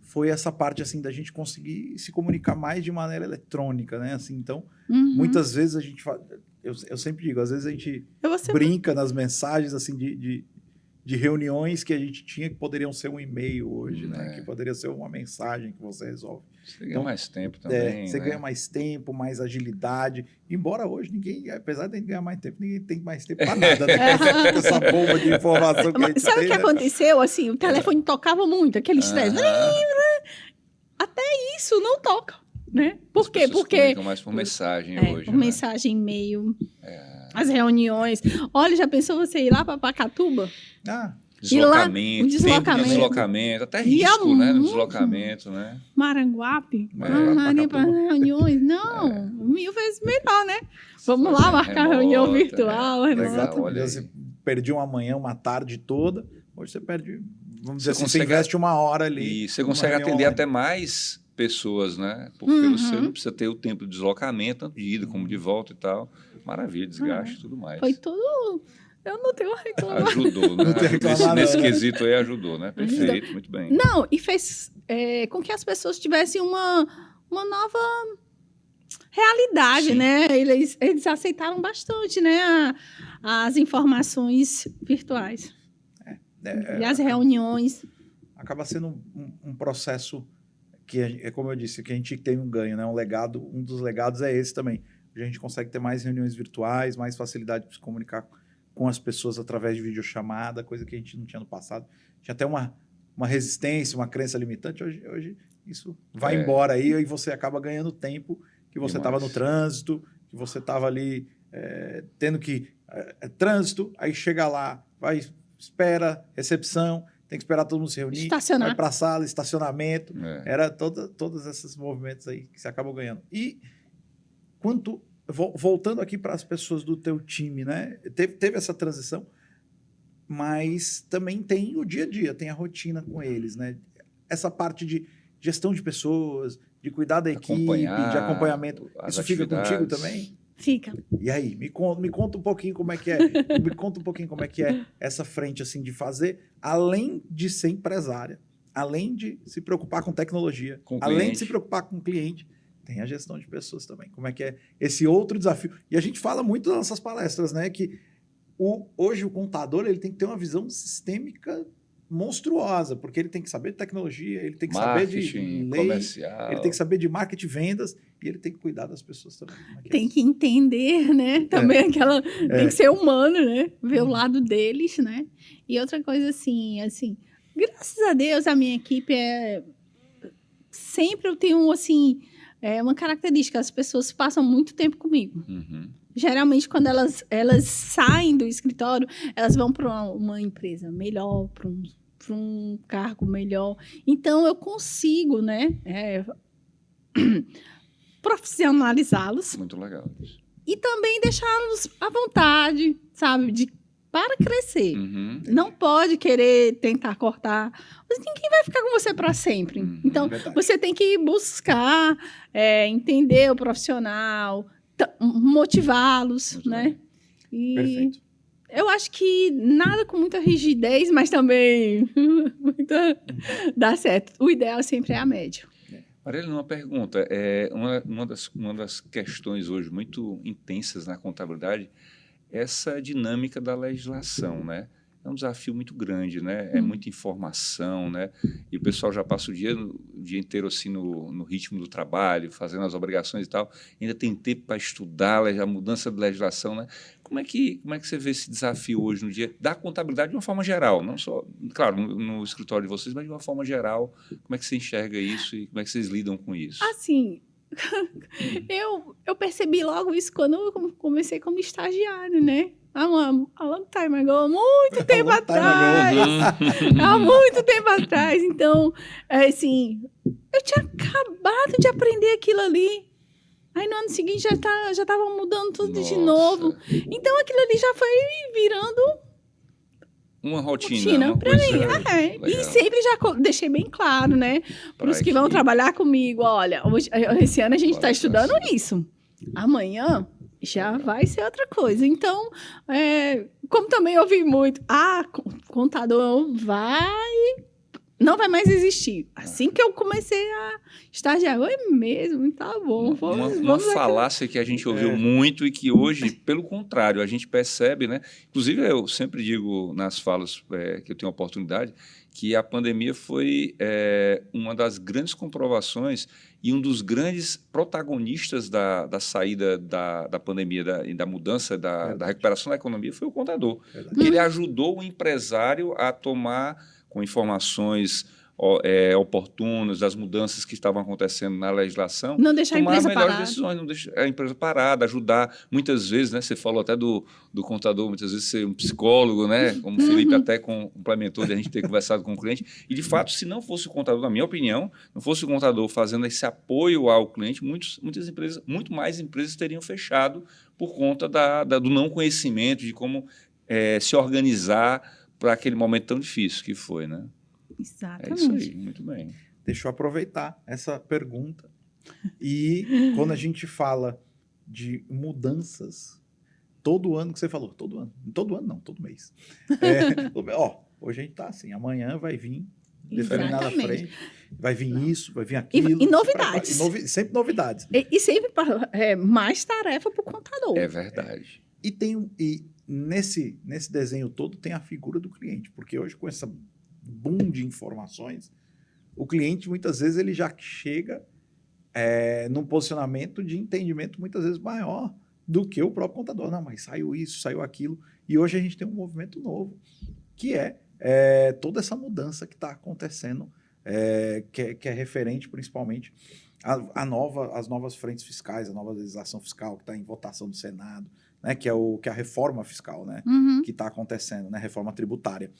Foi essa parte, assim, da gente conseguir se comunicar mais de maneira eletrônica, né? Assim, então, muitas vezes a gente fala... Eu sempre digo, às vezes a gente brinca nas mensagens, assim, de reuniões que a gente tinha que poderiam ser um e-mail hoje, né? Que poderia ser uma mensagem que você resolve. Você ganha mais tempo também, Você ganha mais tempo, mais agilidade. Embora hoje ninguém, apesar de ganhar mais tempo, ninguém tem mais tempo para nada, né? Essa bomba de informação que a gente sabe o que aconteceu? Assim, o telefone tocava muito, aquele estresse. Até isso não toca, né? Por quê? Porque mais por mensagem hoje. Por mensagem, e-mail, as reuniões. Olha, já pensou você ir lá para Pacatuba? Deslocamento, até risco, né? No deslocamento, né? Maranguape, para reuniões. Não, 1000 vezes melhor, né? Vamos lá marcar reunião virtual, remota. Você perdia uma manhã, uma tarde toda. Hoje você perde, vamos dizer assim, você investe uma hora ali. E você consegue atender até mais pessoas, né? Porque você não precisa ter o tempo de deslocamento, tanto de ida como de volta e tal. Maravilha, desgaste e tudo mais. Foi tudo... Eu não tenho a reclamar. Ajudou, né? Nesse quesito aí ajudou, né? Perfeito, muito bem. Não, e fez com que as pessoas tivessem uma nova realidade, Sim. né? Eles aceitaram bastante, né? As informações virtuais. E as reuniões. Acaba sendo um processo que, é como eu disse, que a gente tem um ganho, né? Um legado, um dos legados é esse também. A gente consegue ter mais reuniões virtuais, mais facilidade de se comunicar com as pessoas através de videochamada, coisa que a gente não tinha no passado. Tinha até uma resistência, uma crença limitante. Hoje isso vai embora aí e você acaba ganhando tempo que você estava no trânsito, que você estava ali tendo que... trânsito, aí chega lá, vai, espera, recepção, tem que esperar todo mundo se reunir, Estacionar. vai para a sala, estacionamento. Era todos esses movimentos aí que você acabou ganhando. E voltando aqui para as pessoas do teu time, né? Teve essa transição, mas também tem o dia a dia, tem a rotina com eles, né? Essa parte de gestão de pessoas, de cuidar da equipe, de acompanhamento, isso fica contigo também? Fica. E aí, me conta um pouquinho como é que é. Me conta um pouquinho como é que é essa frente assim de fazer, além de ser empresária, além de se preocupar com tecnologia, além de se preocupar com o cliente, tem a gestão de pessoas também. Como é que é esse outro desafio? E a gente fala muito nas nossas palestras, né, que hoje o contador ele tem que ter uma visão sistêmica monstruosa, porque ele tem que saber de tecnologia, ele tem que saber de lei, comercial, ele tem que saber de marketing e vendas, e ele tem que cuidar das pessoas também. Tem que entender, né? Também tem que ser humano, né? Ver o lado deles, né? E outra coisa assim, graças a Deus a minha equipe sempre eu tenho assim, uma característica, as pessoas passam muito tempo comigo. Geralmente, quando elas saem do escritório, elas vão para uma empresa melhor, para um cargo melhor. Então, eu consigo, né, profissionalizá-los. Muito legal. E também deixá-los à vontade, sabe, para crescer. Não pode querer tentar cortar. Mas ninguém vai ficar com você para sempre. Então, você tem que buscar entender o profissional, motivá-los, né? E perfeito. Eu acho que nada com muita rigidez, mas também dá certo. O ideal sempre é a média. Marielle, uma pergunta. Uma das questões hoje muito intensas na contabilidade é essa dinâmica da legislação, né? É um desafio muito grande, né? É muita informação, né? E o pessoal já passa o dia inteiro assim no ritmo do trabalho, fazendo as obrigações e tal. Ainda tem tempo para estudar a mudança de legislação, né? Como é que você vê esse desafio hoje no dia da contabilidade de uma forma geral? Não só, claro, no escritório de vocês, mas de uma forma geral. Como é que você enxerga isso e como é que vocês lidam com isso? Assim, eu percebi logo isso quando eu comecei como estagiário, né? A long time ago, muito tempo atrás. Há muito tempo atrás. Então, assim, eu tinha acabado de aprender aquilo ali. Aí no ano seguinte já estava mudando tudo de novo. Então aquilo ali já foi virando uma rotina para mim. E sempre já deixei bem claro, né? Para os que vão trabalhar comigo, olha, esse ano a gente está estudando isso. Amanhã já vai ser outra coisa. Então, como também ouvi muito, contador não vai mais existir. Assim que eu comecei a estagiar, mesmo, tá bom. Uma falácia que a gente ouviu muito e que hoje, pelo contrário, a gente percebe, né? Inclusive, eu sempre digo nas falas que eu tenho oportunidade, que a pandemia foi uma das grandes comprovações e um dos grandes protagonistas da saída da pandemia e da mudança, da recuperação da economia foi o contador. Porque ele ajudou o empresário a tomar, com informações oportunas, das mudanças que estavam acontecendo na legislação, não deixar a empresa melhores parada. decisões, não deixar a empresa parada, ajudar. Muitas vezes, né, você falou até do contador, muitas vezes ser um psicólogo, né, como o Felipe até complementou, de a gente ter conversado com o cliente. E, de fato, se não fosse o contador, na minha opinião, não fosse o contador fazendo esse apoio ao cliente, muitas empresas, muito mais empresas teriam fechado por conta do não conhecimento, de como se organizar para aquele momento tão difícil que foi, né? Exatamente. É isso aí, muito bem. Deixa eu aproveitar essa pergunta. E quando a gente fala de mudanças, todo ano que você falou, todo ano não, todo mês. Hoje a gente está assim, amanhã vai vir determinada Exatamente. frente. Vai vir isso, vai vir aquilo. E novidades. Sempre novidades. E sempre mais tarefa para o contador. É verdade. E nesse desenho todo tem a figura do cliente, porque hoje com essa boom de informações, o cliente muitas vezes ele já chega num posicionamento de entendimento muitas vezes maior do que o próprio contador. Não, mas saiu isso, saiu aquilo. E hoje a gente tem um movimento novo, que é toda essa mudança que está acontecendo, que é referente principalmente às novas frentes fiscais, a nova legislação fiscal que está em votação do Senado, né, que é a reforma fiscal, né, que está acontecendo, né, reforma tributária.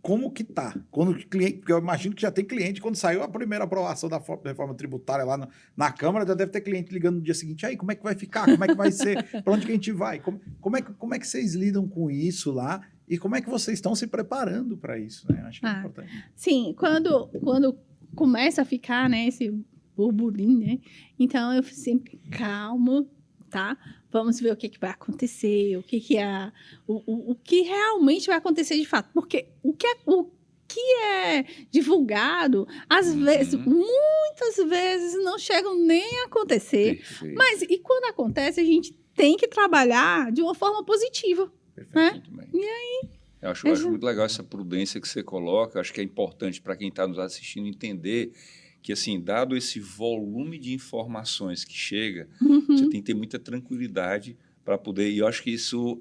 Como que tá? Porque eu imagino que já tem cliente, quando saiu a primeira aprovação da reforma tributária lá na Câmara, já deve ter cliente ligando no dia seguinte, aí, como é que vai ficar? Como é que vai ser? Para onde que a gente vai? Como é que vocês lidam com isso lá? E como é que vocês estão se preparando para isso? Né? Acho que é importante. Sim, quando começa a ficar, né, esse burburinho, né? Então, eu sempre, calma, tá? Vamos ver o que vai acontecer, o que realmente vai acontecer de fato. Porque o que é divulgado, às vezes, muitas vezes, não chegam nem a acontecer. Perfeito. Mas, e quando acontece, a gente tem que trabalhar de uma forma positiva. Né? Muito bem. E aí? Eu acho muito legal essa prudência que você coloca. Eu acho que é importante para quem está nos assistindo entender que, assim, dado esse volume de informações que chega, você tem que ter muita tranquilidade para poder... E eu acho que isso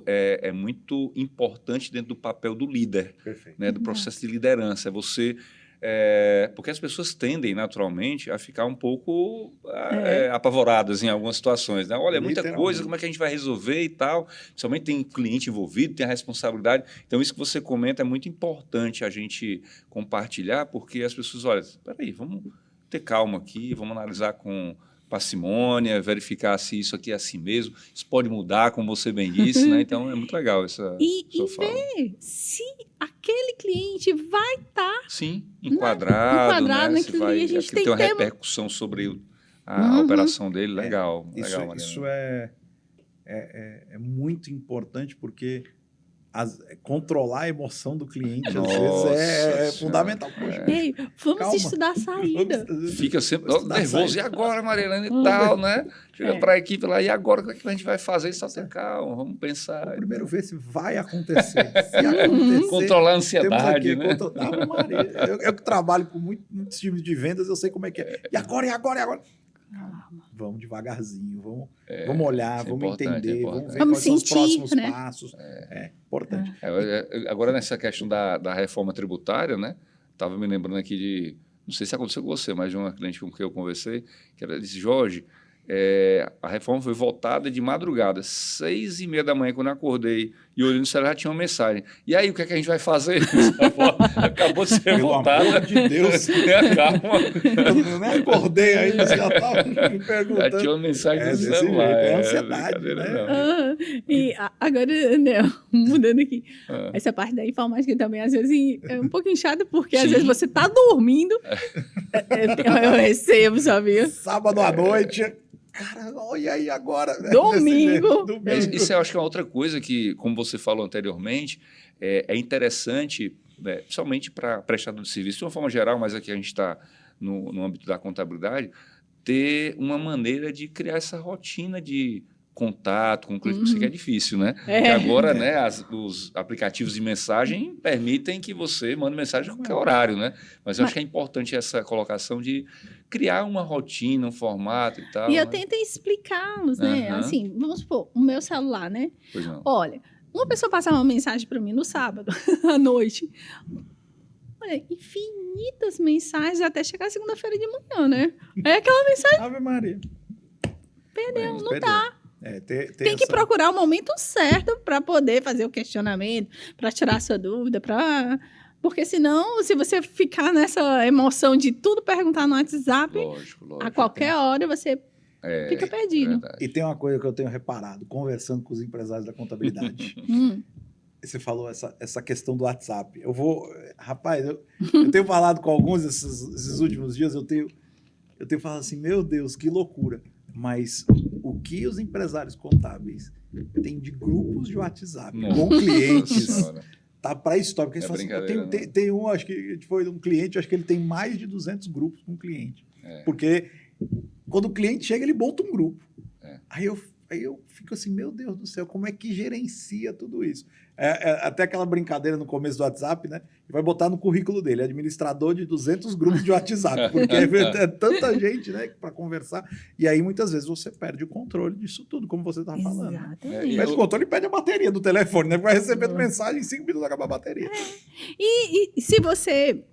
é muito importante dentro do papel do líder, né, do processo de liderança. É você... porque as pessoas tendem, naturalmente, a ficar um pouco apavoradas em algumas situações. Né? Olha, é muita coisa, como é que a gente vai resolver e tal? Principalmente tem cliente envolvido, tem a responsabilidade. Então, isso que você comenta é muito importante a gente compartilhar, porque as pessoas, olha, espera aí, vamos ter calma aqui, vamos analisar com parcimônia, verificar se isso aqui é assim mesmo, isso pode mudar, como você bem disse, né? Então, é muito legal essa fala. Ver se aquele cliente vai estar... Sim, enquadrado, né? Se vai, a gente tem uma repercussão sobre a operação dele, legal. Isso é muito importante, porque controlar a emoção do cliente, às vezes, é fundamental. Poxa, ei, vamos estudar a saída. Fica sempre nervoso. E agora, Marilene, e tal, né? Chega para a equipe lá, e agora, o que a gente vai fazer? Só ter calma, vamos pensar. Vamos primeiro ver se vai acontecer. Se acontecer, controlar a ansiedade, né? Eu que trabalho com muitos times de vendas, eu sei como é que é. E agora? Vamos devagarzinho, vamos olhar, vamos entender, vamos ver quais são os próximos passos. É importante. Agora, nessa questão da reforma tributária, né? Estava me lembrando aqui de... Não sei se aconteceu com você, mas de uma cliente com quem eu conversei, que ela disse, Jorge, a reforma foi votada de madrugada, 6h30 da manhã, quando eu acordei, e olhei no celular, já tinha uma mensagem. E aí, o que é que a gente vai fazer? Acabou de ser votada. Pelo amor de Deus. Calma. Eu nem acordei ainda, você já estava me perguntando. Já tinha uma mensagem no celular. É ansiedade, né? E agora, né, mudando aqui, essa parte da informática também, às vezes, é um pouquinho chata, porque às vezes você está dormindo, eu recebo, sabia? Sábado à noite... Cara, olha aí agora. Domingo. Isso eu acho que é uma outra coisa que, como você falou anteriormente, é interessante, principalmente para prestador de serviço, de uma forma geral, mas aqui a gente está no âmbito da contabilidade, ter uma maneira de criar essa rotina de contato com o cliente, que é difícil, né? Porque agora, né, os aplicativos de mensagem permitem que você mande mensagem a qualquer horário, né? Mas eu acho que é importante essa colocação de criar uma rotina, um formato e tal. E eu tento explicá-los, né? Assim, vamos supor, o meu celular, né? Pois não. Olha, uma pessoa passar uma mensagem para mim no sábado, à noite. Olha, infinitas mensagens até chegar segunda-feira de manhã, né? É aquela mensagem... Ave Maria. Perdeu, não dá. Tem que procurar o momento certo para poder fazer o questionamento, para tirar sua dúvida, porque senão, se você ficar nessa emoção de tudo perguntar no WhatsApp, lógico, a qualquer hora você fica perdido. Verdade. E tem uma coisa que eu tenho reparado, conversando com os empresários da contabilidade. Você falou essa questão do WhatsApp. Rapaz, eu tenho falado com alguns esses últimos dias, eu tenho falado assim, meu Deus, que loucura. Mas o que os empresários contábeis têm de grupos de WhatsApp com clientes tá pré-histórico. Porque É eles falam assim, brincadeira, não. tem um, acho que foi um cliente, acho que ele tem mais de 200 grupos com o cliente. Porque quando o cliente chega, ele monta um grupo. Aí eu fico assim, meu Deus do céu, como é que gerencia tudo isso? Até aquela brincadeira no começo do WhatsApp, né? E vai botar no currículo dele, administrador de 200 grupos de WhatsApp, porque é tanta gente, né, para conversar. E aí, muitas vezes, você perde o controle disso tudo, como você estava falando. Exatamente. Perde o controle e perde a bateria do telefone, né? Vai recebendo mensagem, em 5 minutos acaba a bateria. E se você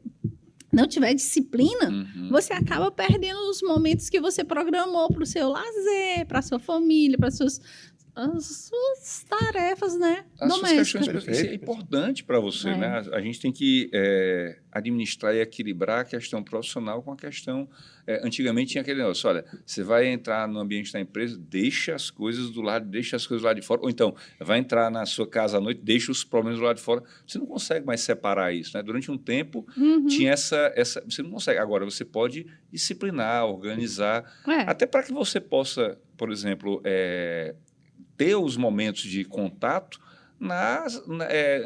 não tiver disciplina, você acaba perdendo os momentos que você programou para o seu lazer, para a sua família, para as suas tarefas, né, domésticas. Isso é importante para você, né? A gente tem que administrar e equilibrar a questão profissional com a questão... antigamente tinha aquele negócio, olha, você vai entrar no ambiente da empresa, deixa as coisas do lado, deixa as coisas lá de fora, ou então, vai entrar na sua casa à noite, deixa os problemas do lado de fora. Você não consegue mais separar isso, né? Durante um tempo, tinha essa... Você não consegue. Agora, você pode disciplinar, organizar, até para que você possa, por exemplo... ter os momentos de contato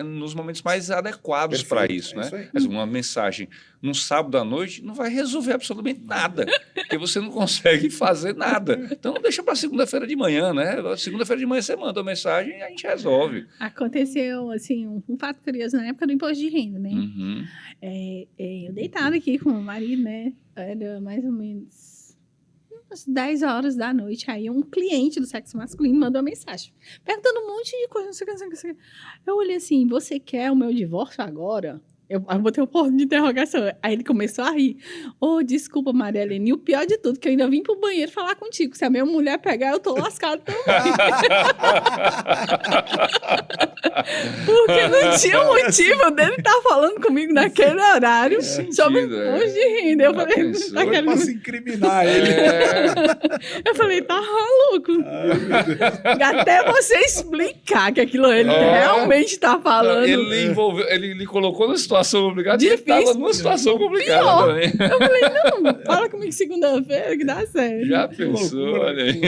nos momentos mais adequados para isso, né? Mas uma mensagem num sábado à noite não vai resolver absolutamente nada, porque você não consegue fazer nada. Então, deixa para segunda-feira de manhã, né? Segunda-feira de manhã você manda uma mensagem e a gente resolve. Aconteceu, assim, um fato curioso na época do imposto de renda, né? Eu deitada aqui com o meu marido, né? Era mais ou menos... às 10 horas da noite, aí um cliente do sexo masculino mandou uma mensagem, perguntando um monte de coisa, não sei o que, não sei o que. Eu olhei assim, você quer o meu divórcio agora? Eu botei um ponto de interrogação. Aí ele começou a rir. Desculpa, Maria Helena. E o pior de tudo, que eu ainda vim pro banheiro falar contigo. Se a minha mulher pegar, eu tô lascado também. Porque não tinha motivo dele estar falando comigo naquele horário sobre imposto de renda. Eu falei, tá querendo... pra se incriminar ele. Eu falei, tá maluco. Até você explicar que aquilo ele realmente tá falando. Ele envolveu, ele colocou na situação complicada e ele estava numa situação complicada também. Eu falei, não, fala comigo segunda-feira que dá certo. Já pensou, olha aí.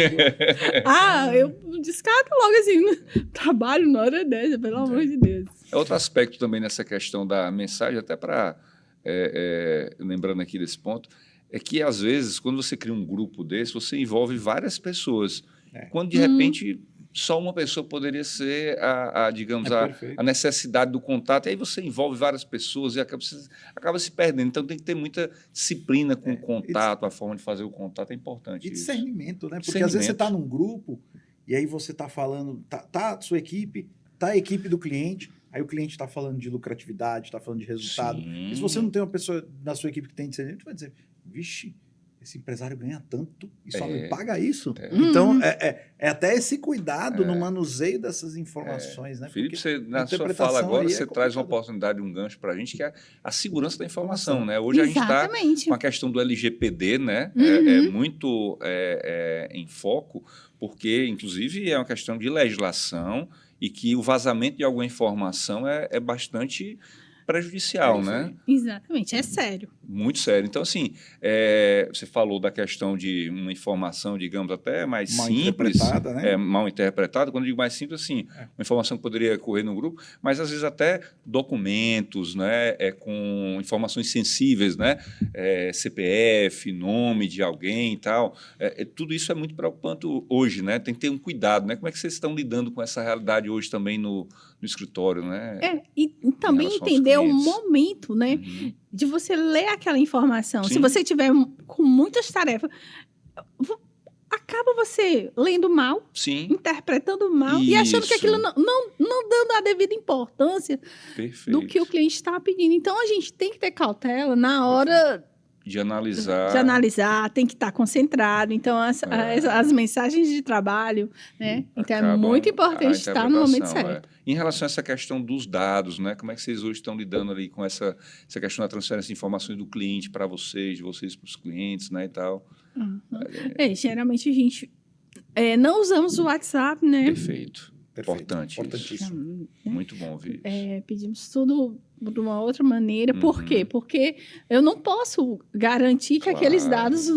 Eu descarto logo assim, trabalho na hora dessa, pelo amor de Deus. Outro aspecto também nessa questão da mensagem, até para, lembrando aqui desse ponto, é que às vezes, quando você cria um grupo desse, você envolve várias pessoas. Quando de repente... só uma pessoa poderia ser digamos, a necessidade do contato. E aí você envolve várias pessoas e acaba se perdendo. Então, tem que ter muita disciplina com o contato, a forma de fazer o contato é importante. E discernimento, né? Porque às vezes você está num grupo e aí você está falando, tá a sua equipe, tá a equipe do cliente, aí o cliente está falando de lucratividade, está falando de resultado. Sim. E se você não tem uma pessoa na sua equipe que tem discernimento, vai dizer, vixe, esse empresário ganha tanto e só me paga isso. Então, é até esse cuidado no manuseio dessas informações, né? Felipe, na sua fala agora, você traz uma oportunidade, um gancho para a gente, que é a segurança da informação, né? Hoje a gente está com a questão do LGPD, né? Muito em foco, porque, inclusive, é uma questão de legislação e que o vazamento de alguma informação é bastante prejudicial, né? Exatamente, é sério. Muito sério. Então, assim, você falou da questão de uma informação, digamos, até mais mal simples. Interpretada, né? Mal interpretada. Quando eu digo mais simples, assim, uma informação que poderia correr no grupo, mas às vezes até documentos, né? Com informações sensíveis, né? CPF, nome de alguém e tal. Tudo isso é muito preocupante hoje, né? Tem que ter um cuidado, né? Como é que vocês estão lidando com essa realidade hoje também no escritório, né? E também entender o momento, né? De você ler aquela informação. Sim. Se você tiver com muitas tarefas, acaba você lendo mal, Sim. Interpretando mal e achando que aquilo não dando a devida importância do que o cliente está pedindo. Então, a gente tem que ter cautela na hora de analisar, tem que estar concentrado. Então, as mensagens de trabalho, né? Então, é muito importante estar no momento certo. Em relação a essa questão dos dados, né? Como é que vocês hoje estão lidando ali com essa questão da transferência de informações do cliente para vocês, de vocês para os clientes, né? E tal. Geralmente, a gente não usamos o WhatsApp, né? Perfeito. Importantíssimo. Muito bom ouvir isso. Pedimos tudo de uma outra maneira. Por quê? Porque eu não posso garantir que aqueles dados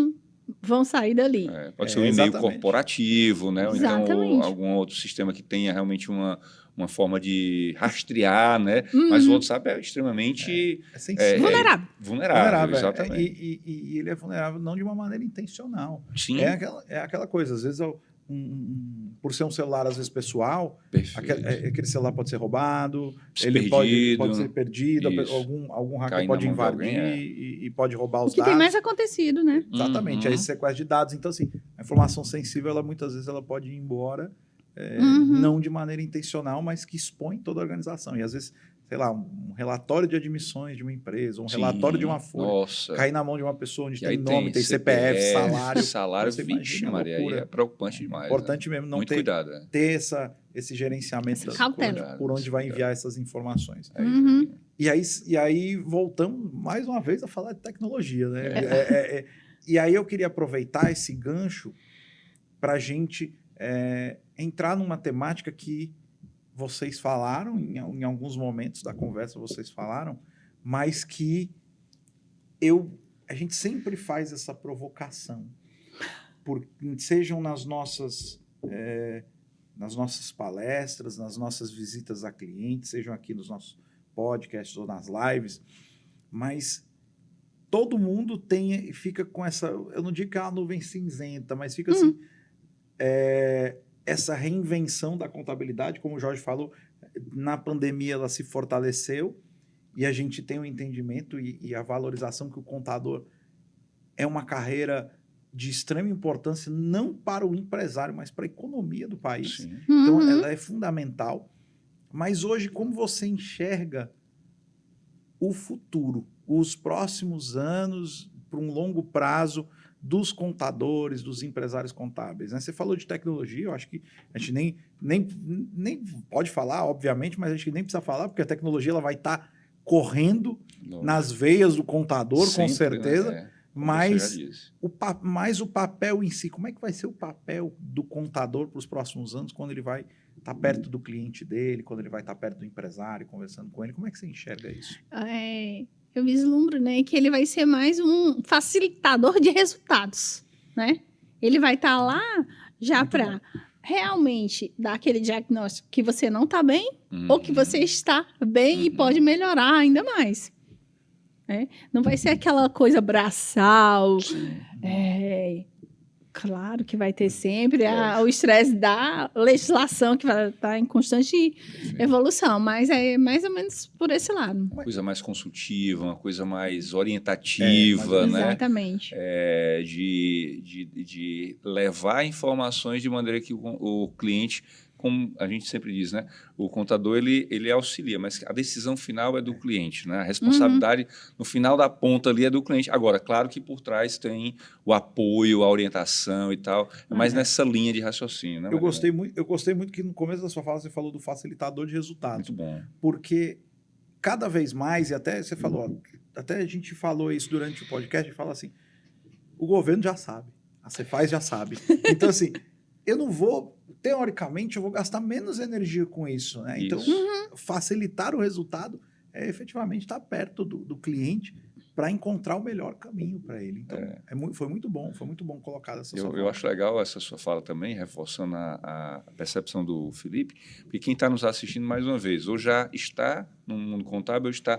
vão sair dali. Pode ser um e-mail exatamente. corporativo, né? Ou então algum outro sistema que tenha realmente uma forma de rastrear, né? Mas o WhatsApp é extremamente vulnerável. Exatamente. E ele é vulnerável não de uma maneira intencional. Sim. É aquela coisa, às vezes, por ser um celular, às vezes, pessoal, aquele celular pode ser roubado, ele pode ser perdido, algum hacker pode invadir e pode roubar os dados. O que tem mais acontecido, né? Exatamente, aí sequestro de dados. Então, assim, a informação sensível, muitas vezes, ela pode ir embora, não de maneira intencional, mas que expõe toda a organização. E, às vezes, sei lá, um relatório de admissões de uma empresa, relatório de uma folha, cair na mão de uma pessoa onde tem nome, tem CPF, salário, vixe, Maria, aí é preocupante demais. Importante mesmo não ter esse gerenciamento por onde vai enviar essas informações. E aí voltamos mais uma vez a falar de tecnologia, né? E aí eu queria aproveitar esse gancho para a gente entrar numa temática que vocês falaram, em alguns momentos da conversa vocês falaram, mas que a gente sempre faz essa provocação, sejam nas nossas palestras, nas nossas visitas a clientes, sejam aqui nos nossos podcasts ou nas lives, mas todo mundo fica com essa, eu não digo que é uma nuvem cinzenta, mas fica assim, essa reinvenção da contabilidade, como o Jorge falou, na pandemia ela se fortaleceu e a gente tem um entendimento e a valorização que o contador é uma carreira de extrema importância, não para o empresário, mas para a economia do país. Sim. Então, ela é fundamental. Mas hoje, como você enxerga o futuro, os próximos anos, para um longo prazo, dos contadores, dos empresários contábeis, né? Você falou de tecnologia, eu acho que a gente nem pode falar, obviamente, mas a gente nem precisa falar, porque a tecnologia ela vai estar correndo nas veias do contador, sempre, com certeza, né? Mas o papel em si, como é que vai ser o papel do contador para os próximos anos, quando ele vai estar perto do cliente dele, quando ele vai estar perto do empresário, conversando com ele? Como é que você enxerga isso? Eu vislumbro, né, que ele vai ser mais um facilitador de resultados, né? Ele vai estar lá já para realmente dar aquele diagnóstico que você não está bem ou que você está bem e pode melhorar ainda mais. Né? Não vai ser aquela coisa braçal. Claro que vai ter sempre o estresse da legislação, que vai estar em constante evolução, mas é mais ou menos por esse lado. Uma coisa mais consultiva, uma coisa mais orientativa, né? Exatamente. De levar informações de maneira que o cliente, como a gente sempre diz, né? O contador, ele auxilia, mas a decisão final é do cliente, né? A responsabilidade no final da ponta ali é do cliente. Agora, claro que por trás tem o apoio, a orientação e tal, mas nessa linha de raciocínio, né? Eu gostei muito que no começo da sua fala você falou do facilitador de resultados. Muito bom. Porque cada vez mais, e até você falou, até a gente falou isso durante o podcast, a gente fala assim, o governo já sabe, a Cefaz já sabe. Então, assim, eu não vou... Teoricamente, eu vou gastar menos energia com isso, né? Então, facilitar o resultado é efetivamente estar perto do cliente para encontrar o melhor caminho para ele. Então, foi muito bom colocar essa sua fala. Eu acho legal essa sua fala também, reforçando a percepção do Felipe, porque quem está nos assistindo mais uma vez, ou já está no mundo contábil, ou está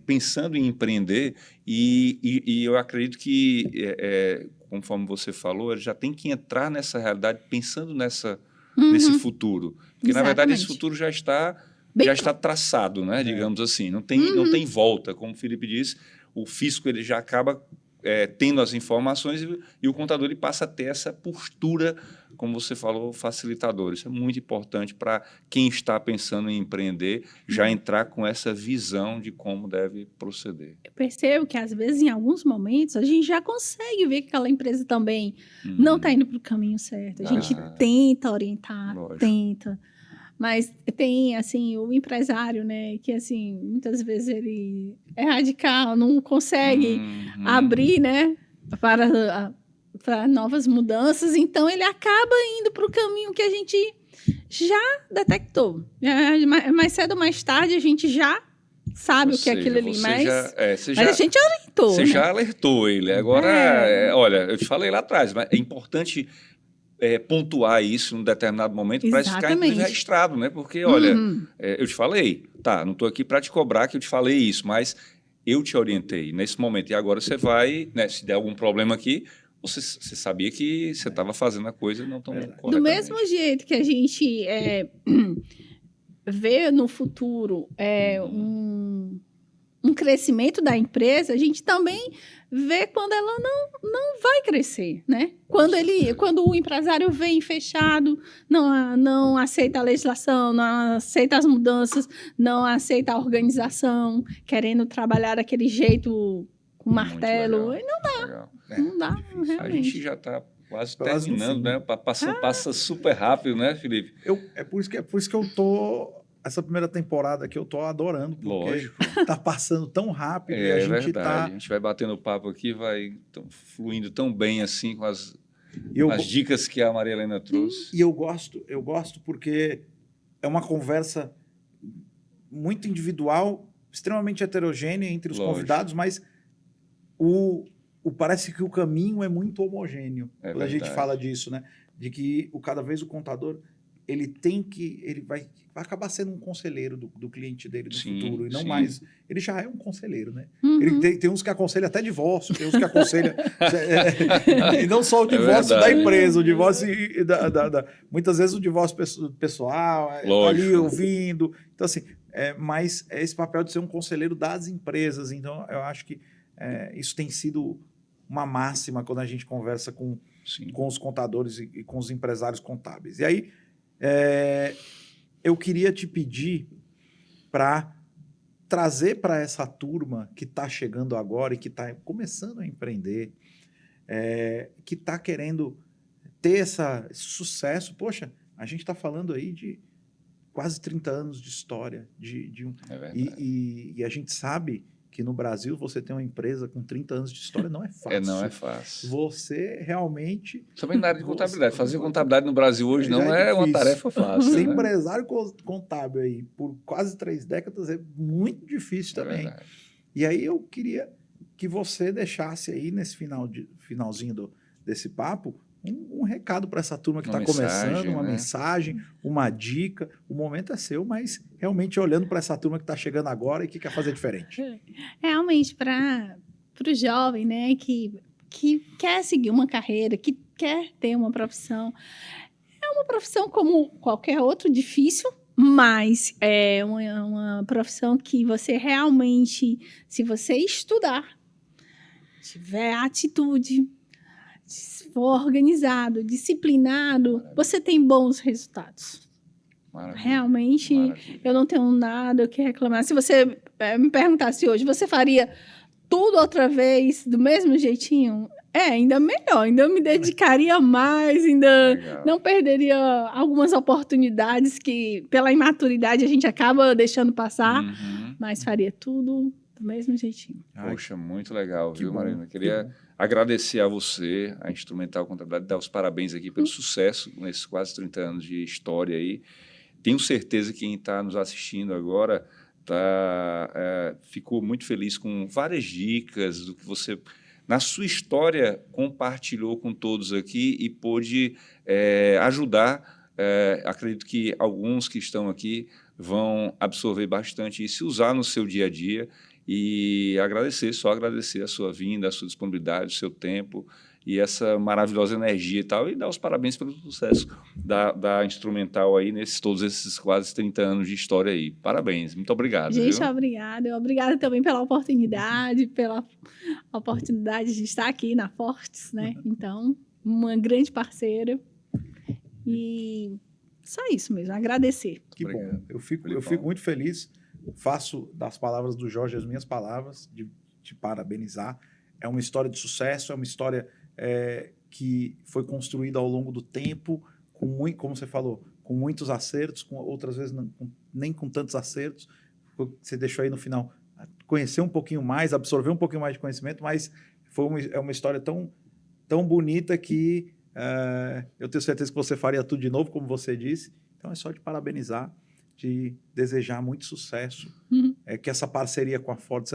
pensando em empreender, e eu acredito que, conforme você falou, ele já tem que entrar nessa realidade pensando nesse futuro. Porque, na verdade, esse futuro já está traçado, né? Digamos assim. Não tem volta. Como o Felipe disse, o fisco ele já acaba tendo as informações e o contador ele passa a ter essa postura, como você falou, facilitador. Isso é muito importante para quem está pensando em empreender, já entrar com essa visão de como deve proceder. Eu percebo que, às vezes, em alguns momentos, a gente já consegue ver que aquela empresa também não está indo para o caminho certo. A gente tenta orientar, tenta. Mas tem, assim, o empresário, né, que, assim, muitas vezes ele é radical, não consegue abrir, né, para novas mudanças, então ele acaba indo para o caminho que a gente já detectou. Mais cedo ou mais tarde a gente já sabe o que é aquilo ali, mas a gente orienta. alertou. Você né? já alertou ele. Agora, olha, eu te falei lá atrás, mas é importante pontuar isso em um determinado momento para isso ficar inclusive registrado, né? Porque, olha, eu te falei, tá, não estou aqui para te cobrar que eu te falei isso, mas eu te orientei nesse momento. E agora você vai, né, se der algum problema aqui, você sabia que você estava fazendo a coisa não tão corretamente. Do mesmo jeito que a gente vê no futuro um crescimento da empresa, a gente também vê quando ela não vai crescer, né? Quando o empresário vem fechado, não aceita a legislação, não aceita as mudanças, não aceita a organização, querendo trabalhar daquele jeito com martelo, e não dá. Não dá, realmente. A gente já está quase terminando, né? Passa super rápido, né, Felipe? É por isso que eu tô... Essa primeira temporada aqui eu tô adorando, porque Lógico. tá passando tão rápido e a gente verdade. A gente vai batendo papo aqui, vai fluindo tão bem assim com as dicas que a Maria Helena trouxe. E eu gosto porque é uma conversa muito individual, extremamente heterogênea entre os convidados, mas parece que o caminho é muito homogêneo. Quando a gente fala disso, né? De que cada vez o contador ele vai acabar sendo um conselheiro do cliente dele no futuro, e não mais... Ele já é um conselheiro, né? Ele tem uns que aconselham até divórcio, tem uns que aconselham... e não só o divórcio da empresa, o divórcio... muitas vezes o divórcio pessoal, tá ali ouvindo. Então, assim, mas é esse papel de ser um conselheiro das empresas. Então, eu acho que isso tem sido uma máxima quando a gente conversa com os contadores e com os empresários contábeis. E aí, eu queria te pedir para trazer para essa turma que está chegando agora e que está começando a empreender, que está querendo ter esse sucesso. Poxa, a gente está falando aí de quase 30 anos de história. E a gente sabe que no Brasil você tem uma empresa com 30 anos de história não é fácil. Não é fácil. Você realmente... Também na área de contabilidade. Fazer contabilidade no Brasil hoje não é uma tarefa fácil. Ser empresário contábil aí por quase 3 décadas é muito difícil também. E aí eu queria que você deixasse aí nesse finalzinho desse papo um recado para essa turma que está começando, uma mensagem, uma dica. O momento é seu, mas realmente olhando para essa turma que está chegando agora e que quer fazer diferente. Realmente, para o jovem, né, que quer seguir uma carreira, que quer ter uma profissão, é uma profissão como qualquer outro, difícil, mas é uma profissão que você realmente, se você estudar, tiver atitude, for organizado, disciplinado, você tem bons resultados. Maravilha, realmente, eu não tenho nada o que reclamar. Se você me perguntasse hoje, você faria tudo outra vez, do mesmo jeitinho? Ainda melhor, ainda me dedicaria mais, ainda não perderia algumas oportunidades que, pela imaturidade, a gente acaba deixando passar, mas faria tudo do mesmo jeitinho. Poxa, muito legal, viu, Marina? Queria agradecer a você, a Instrumental Contabilidade, dar os parabéns aqui pelo sucesso nesses quase 30 anos de história aí. Tenho certeza que quem está nos assistindo agora ficou muito feliz com várias dicas do que você, na sua história, compartilhou com todos aqui e pôde ajudar. Acredito que alguns que estão aqui vão absorver bastante e se usar no seu dia a dia. E só agradecer a sua vinda, a sua disponibilidade, o seu tempo e essa maravilhosa energia e tal, e dar os parabéns pelo sucesso da Instrumental aí todos esses quase 30 anos de história aí. Parabéns, muito obrigado. Gente, obrigada também pela oportunidade de estar aqui na Fortes, né? Então, uma grande parceira e só isso mesmo, agradecer. Que bom, eu fico muito feliz. Faço das palavras do Jorge as minhas palavras, de te parabenizar. É uma história de sucesso, é uma história que foi construída ao longo do tempo, como você falou, com muitos acertos, com outras vezes nem com tantos acertos. Você deixou aí no final conhecer um pouquinho mais, absorver um pouquinho mais de conhecimento, mas é uma história tão bonita que eu tenho certeza que você faria tudo de novo, como você disse. Então é só te parabenizar, de desejar muito sucesso, que essa parceria com a Fortes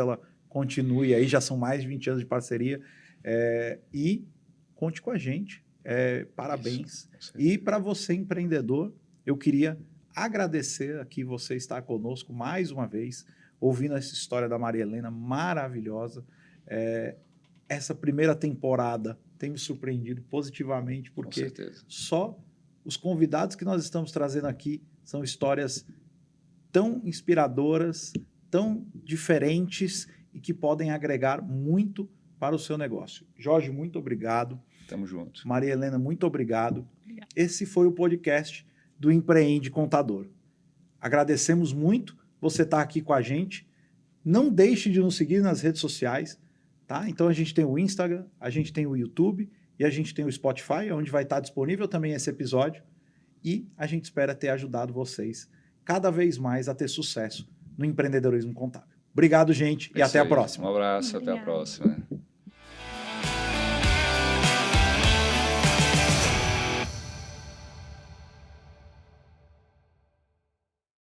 continue aí, já são mais de 20 anos de parceria. E conte com a gente. Parabéns. Isso, e para você, empreendedor, eu queria agradecer aqui você estar conosco mais uma vez, ouvindo essa história da Maria Helena maravilhosa. Essa primeira temporada tem me surpreendido positivamente, porque só os convidados que nós estamos trazendo aqui são histórias tão inspiradoras, tão diferentes e que podem agregar muito para o seu negócio. Jorge, muito obrigado. Tamo junto. Maria Helena, muito obrigado. Esse foi o podcast do Empreende Contador. Agradecemos muito você estar aqui com a gente. Não deixe de nos seguir nas redes sociais, tá? Então a gente tem o Instagram, a gente tem o YouTube e a gente tem o Spotify, onde vai estar disponível também esse episódio. E a gente espera ter ajudado vocês cada vez mais a ter sucesso no empreendedorismo contábil. Obrigado, gente, e até a próxima. Um abraço, até a próxima.